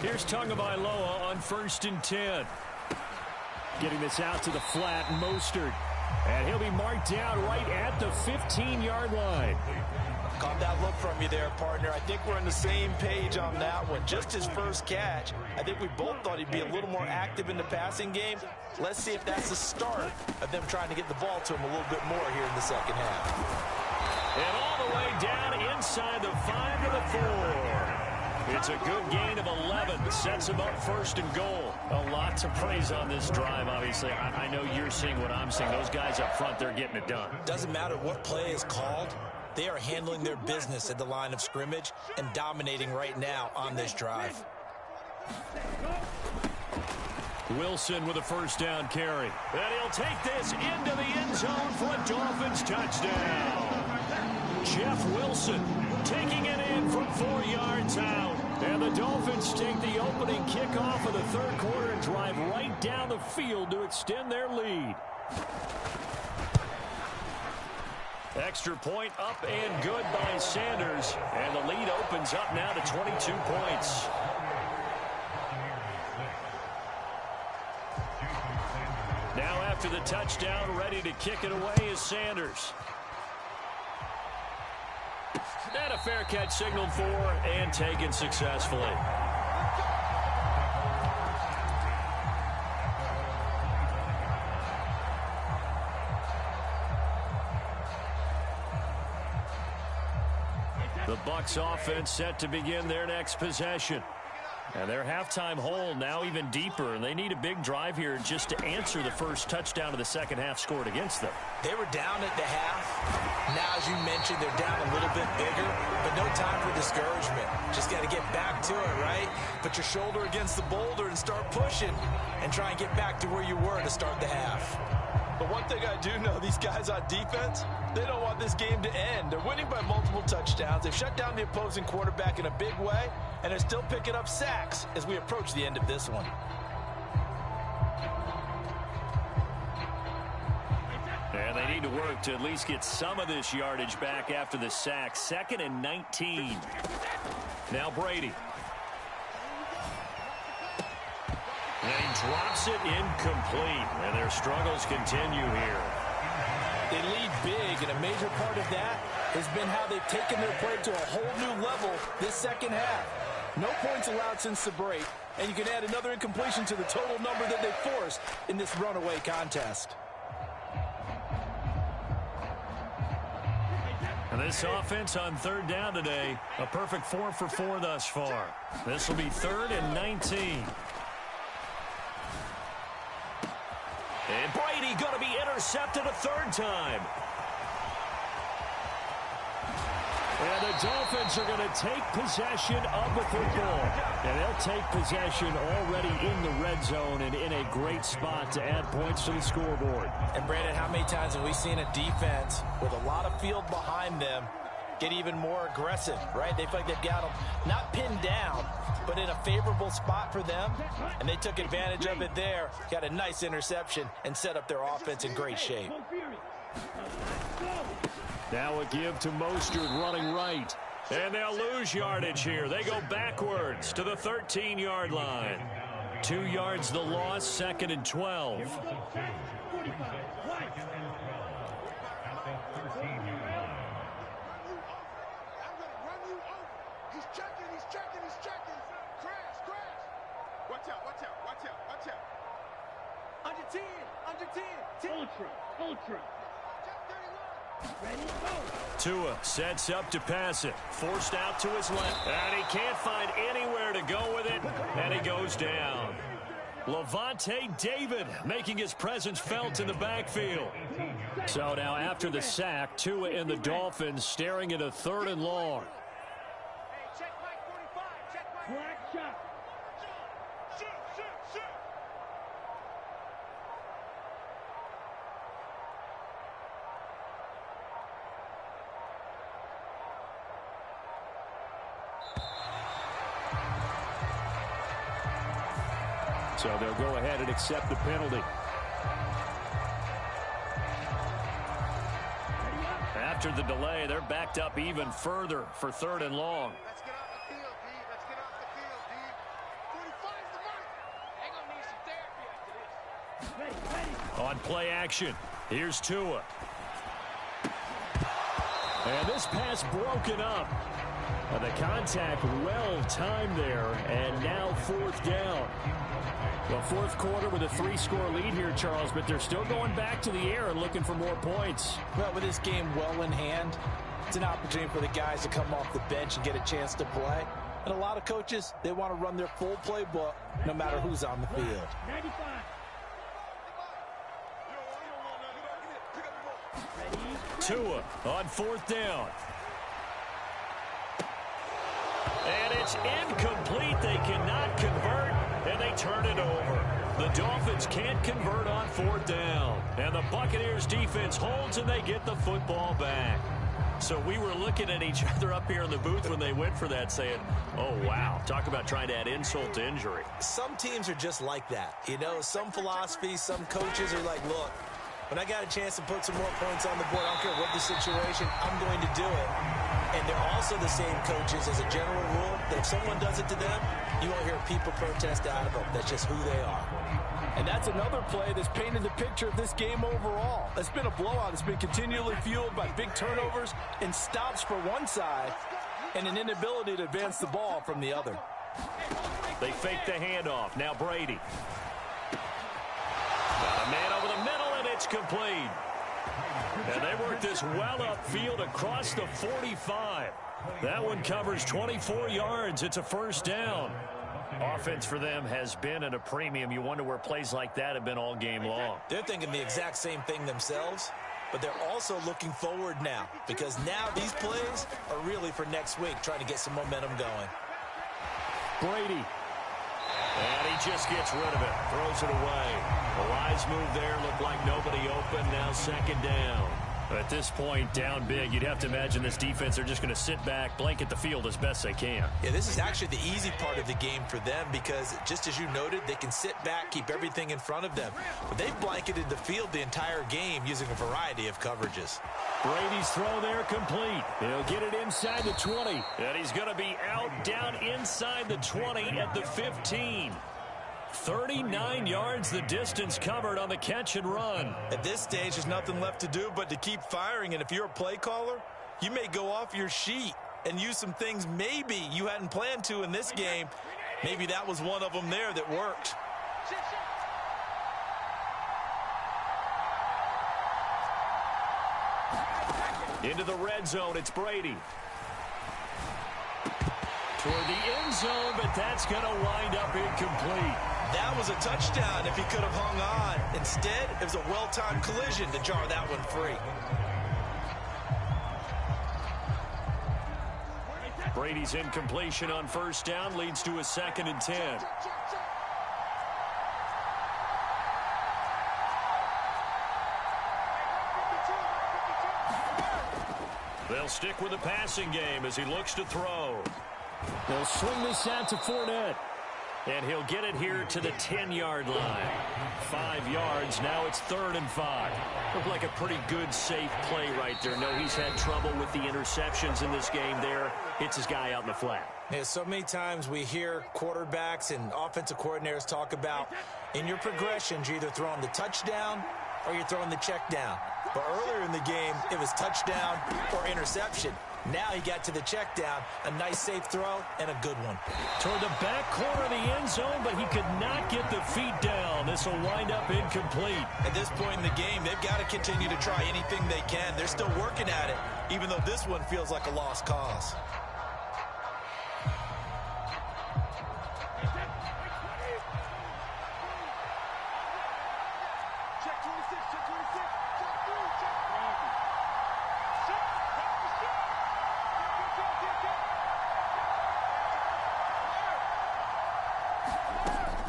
Here's Tagovailoa on 1st and 10. Getting this out to the flat, Mostert. And he'll be marked down right at the 15-yard line. Caught that look from you there, partner. I think we're on the same page on that one. Just his first catch. I think we both thought he'd be a little more active in the passing game. Let's see if that's the start of them trying to get the ball to him a little bit more here in the second half. And all the way down inside the 5 to the 4. It's a good gain of 11. Sets him up 1st and goal. A lot to praise on this drive, obviously. I know you're seeing what I'm seeing. Those guys up front, they're getting it done. Doesn't matter what play is called. They are handling their business at the line of scrimmage and dominating right now on this drive. Wilson with a first down carry. And he'll take this into the end zone for a Dolphins touchdown. Jeff Wilson taking it in from 4 yards out. And the Dolphins take the opening kickoff of the third quarter and drive right down the field to extend their lead. Extra point up and good by Sanders. And the lead opens up now to 22 points. Now after the touchdown, ready to kick it away is Sanders. And a fair catch signaled for and taken successfully. The Bucs offense set to begin their next possession. And their halftime hole now even deeper, and they need a big drive here just to answer the first touchdown of the second half scored against them. They were down at the half. Now, as you mentioned, they're down a little bit bigger, but no time for discouragement. Just got to get back to it, right? Put your shoulder against the boulder and start pushing and try and get back to where you were to start the half. But one thing I do know, these guys on defense, they don't want this game to end. They're winning by multiple touchdowns. They've shut down the opposing quarterback in a big way, and they're still picking up sacks as we approach the end of this one. And they need to work to at least get some of this yardage back after the sack. 2nd and 19. Now Brady. And he drops it incomplete. And their struggles continue here. They lead big, and a major part of that has been how they've taken their play to a whole new level this second half. No points allowed since the break, and you can add another incompletion to the total number that they forced in this runaway contest. And this offense on third down today, a perfect 4 for 4 thus far. This will be 3rd and 19. And Brady going to be intercepted a third time. And the Dolphins are going to take possession of the football. And they'll take possession already in the red zone and in a great spot to add points to the scoreboard. And Brandon, how many times have we seen a defense with a lot of field behind them get even more aggressive, right? They feel like they've got them not pinned down, but in a favorable spot for them. And they took advantage of it there, got a nice interception, and set up their offense in great shape. Now a give to Mostert running right. And they'll lose yardage here. They go backwards to the 13-yard line. 2 yards the loss, 2nd and 12. Ultra. Tua sets up to pass it. Forced out to his left. And he can't find anywhere to go with it. And he goes down. Levante David making his presence felt in the backfield. So now after the sack, Tua and the Dolphins staring at a 3rd and long. So they'll go ahead and accept the penalty. After the delay, they're backed up even further for 3rd and long. Let's get off the field, D. Let's get off the field, D. 45's the mark. They're going to need some therapy after this. On play action, here's Tua. And this pass broken up. The contact well timed there, and now 4th down. Well, 4th quarter with a 3-score lead here, Charles, but they're still going back to the air and looking for more points. Well, with this game well in hand, it's an opportunity for the guys to come off the bench and get a chance to play. And a lot of coaches, they want to run their full playbook no matter who's on the field. 95. Tua on 4th down. And it's incomplete. They cannot convert, and they turn it over. The Dolphins can't convert on 4th down. And the Buccaneers defense holds, and they get the football back. So we were looking at each other up here in the booth when they went for that saying, oh, wow, talk about trying to add insult to injury. Some teams are just like that. You know, some philosophies, some coaches are like, look, when I got a chance to put some more points on the board, I don't care what the situation, I'm going to do it. And they're also the same coaches as a general rule that if someone does it to them, you won't hear people protest out of them. That's just who they are. And that's another play that's painted the picture of this game overall. It's been a blowout. It's been continually fueled by big turnovers and stops for one side and an inability to advance the ball from the other. They fake the handoff. Now Brady. Got a man over the middle, and it's complete. And they work this well upfield across the 45. That one covers 24 yards. It's a first down. Offense for them has been at a premium. You wonder where plays like that have been all game long. They're thinking the exact same thing themselves, but they're also looking forward now because now these plays are really for next week, trying to get some momentum going. Brady. And he just gets rid of it. Throws it away. The wise move there. Looked like nobody open. Now second down. At this point, down big, you'd have to imagine this defense are just going to sit back, blanket the field as best they can. Yeah, this is actually the easy part of the game for them because, just as you noted, they can sit back, keep everything in front of them. But they've blanketed the field the entire game using a variety of coverages. Brady's throw there complete. He'll get it inside the 20. And he's going to be out down inside the 20 at the 15. 39 yards the distance covered on the catch and run. At this stage, there's nothing left to do but to keep firing. And if you're a play caller, you may go off your sheet and use some things maybe you hadn't planned to in this game. Maybe that was one of them there that worked. Into the red zone, it's Brady. Toward the end zone, but that's going to wind up incomplete. That was a touchdown if he could have hung on. Instead, it was a well-timed collision to jar that one free. Brady's incompletion on first down leads to a 2nd and 10. They'll stick with the passing game as he looks to throw. They'll swing this out to Fournette. And he'll get it here to the 10-yard line. 5 yards. Now it's 3rd and 5. Looked like a pretty good, safe play right there. No, he's had trouble with the interceptions in this game there. Hits his guy out in the flat. Yeah, so many times we hear quarterbacks and offensive coordinators talk about in your progressions, you're either throwing the touchdown or you're throwing the check down. But earlier in the game, it was touchdown or interception. Now he got to the check down, a nice safe throw, and a good one. Toward the back corner of the end zone, but he could not get the feet down. This will wind up incomplete. At this point in the game, they've got to continue to try anything they can. They're still working at it, even though this one feels like a lost cause.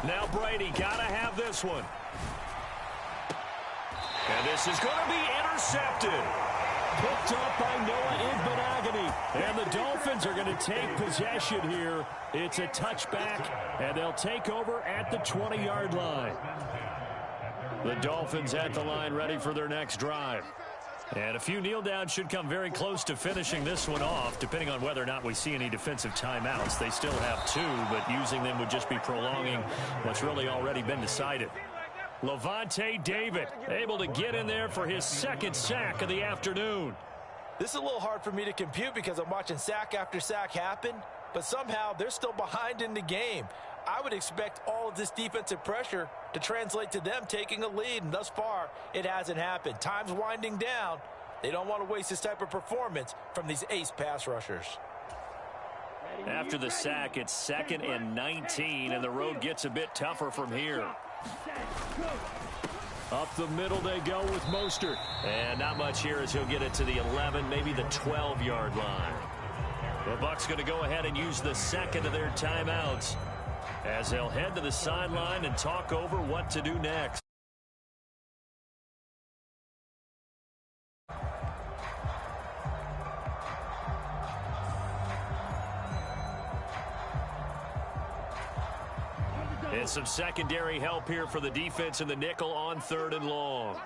Now Brady got to have this one. And this is going to be intercepted. Picked up by Noah Igbenogany. And the Dolphins are going to take possession here. It's a touchback, and they'll take over at the 20-yard line. The Dolphins at the line ready for their next drive. And a few kneel downs should come very close to finishing this one off, depending on whether or not we see any defensive timeouts. They still have 2, but using them would just be prolonging what's really already been decided. Levante David able to get in there for his 2nd sack of the afternoon. This is a little hard for me to compute because I'm watching sack after sack happen, but somehow they're still behind in the game. I would expect all of this defensive pressure to translate to them taking a lead, and thus far, it hasn't happened. Time's winding down. They don't want to waste this type of performance from these ace pass rushers. After the sack, it's 2nd and 19, and the road gets a bit tougher from here. Up the middle they go with Mostert. And not much here as he'll get it to the 11, maybe the 12-yard line. The Bucs going to go ahead and use the 2nd of their timeouts as they'll head to the sideline and talk over what to do next. And some secondary help here for the defense in the nickel on 3rd and long. Watch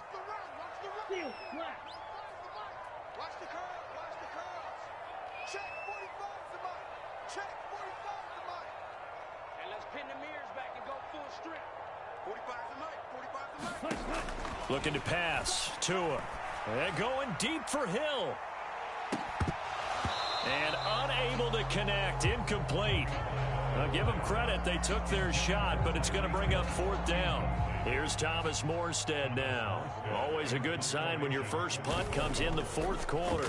the curls. Watch the curls. Check 45's the mic. Check 45's the mic. And let's pin the mirrors back and go full strip. 45's the mic. 45's the mic. Looking to pass. Tua. And going deep for Hill. And unable to connect. Incomplete. Now give them credit. They took their shot, but it's going to bring up 4th down. Here's Thomas Morstead now. Always a good sign when your first punt comes in the 4th quarter.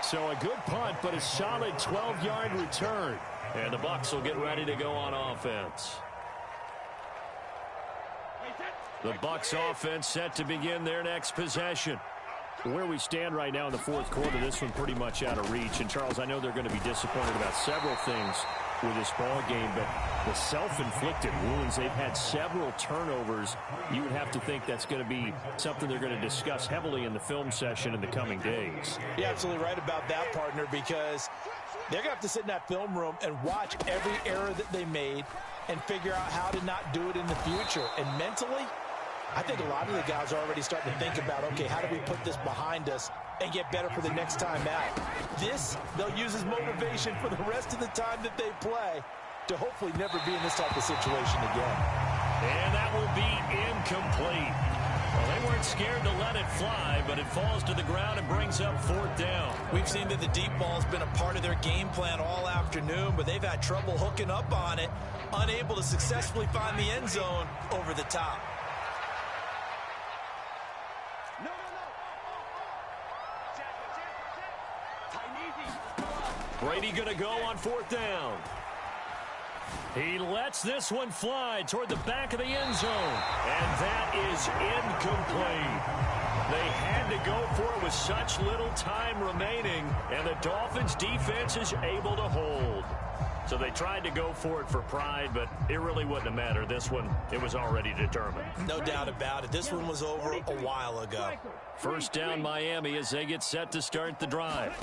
So a good punt, but a solid 12-yard return. And the Bucs will get ready to go on offense. The Bucs offense set to begin their next possession. Where we stand right now in the 4th quarter, this one pretty much out of reach. And, Charles, I know they're going to be disappointed about several things with this ball game, but the self-inflicted wounds, they've had several turnovers. You would have to think that's going to be something they're going to discuss heavily in the film session in the coming days. You're absolutely right about that, partner, because they're going to have to sit in that film room and watch every error that they made and figure out how to not do it in the future. And mentally, I think a lot of the guys are already starting to think about, okay, how do we put this behind us and get better for the next time out? This, they'll use as motivation for the rest of the time that they play to hopefully never be in this type of situation again. And that will be incomplete. Well, they weren't scared to let it fly, but it falls to the ground and brings up 4th down. We've seen that the deep ball has been a part of their game plan all afternoon, but they've had trouble hooking up on it, unable to successfully find the end zone over the top. Brady going to go on 4th down. He lets this one fly toward the back of the end zone. And that is incomplete. They had to go for it with such little time remaining, and the Dolphins' defense is able to hold. So they tried to go for it for pride, but it really wouldn't have mattered. This one, it was already determined. No doubt about it. This one was over a while ago. 1st down Miami as they get set to start the drive.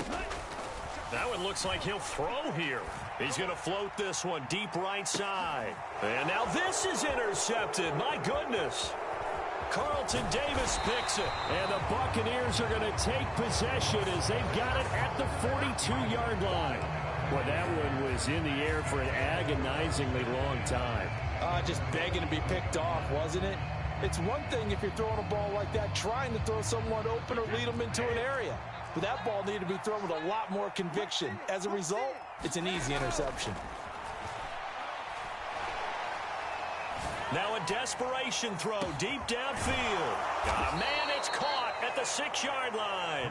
That one looks like he'll throw here. He's going to float this one deep right side. And now this is intercepted. My goodness. Carlton Davis picks it. And the Buccaneers are going to take possession as they've got it at the 42-yard line. Well, that one was in the air for an agonizingly long time. Just begging to be picked off, wasn't it? It's one thing if you're throwing a ball like that, trying to throw someone open or lead them into an area. But that ball needed to be thrown with a lot more conviction. As a result, it's an easy interception. Now a desperation throw deep downfield. Man, it's caught at the 6-yard line.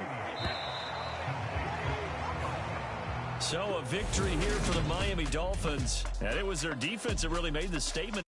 So a victory here for the Miami Dolphins. And it was their defense that really made the statement.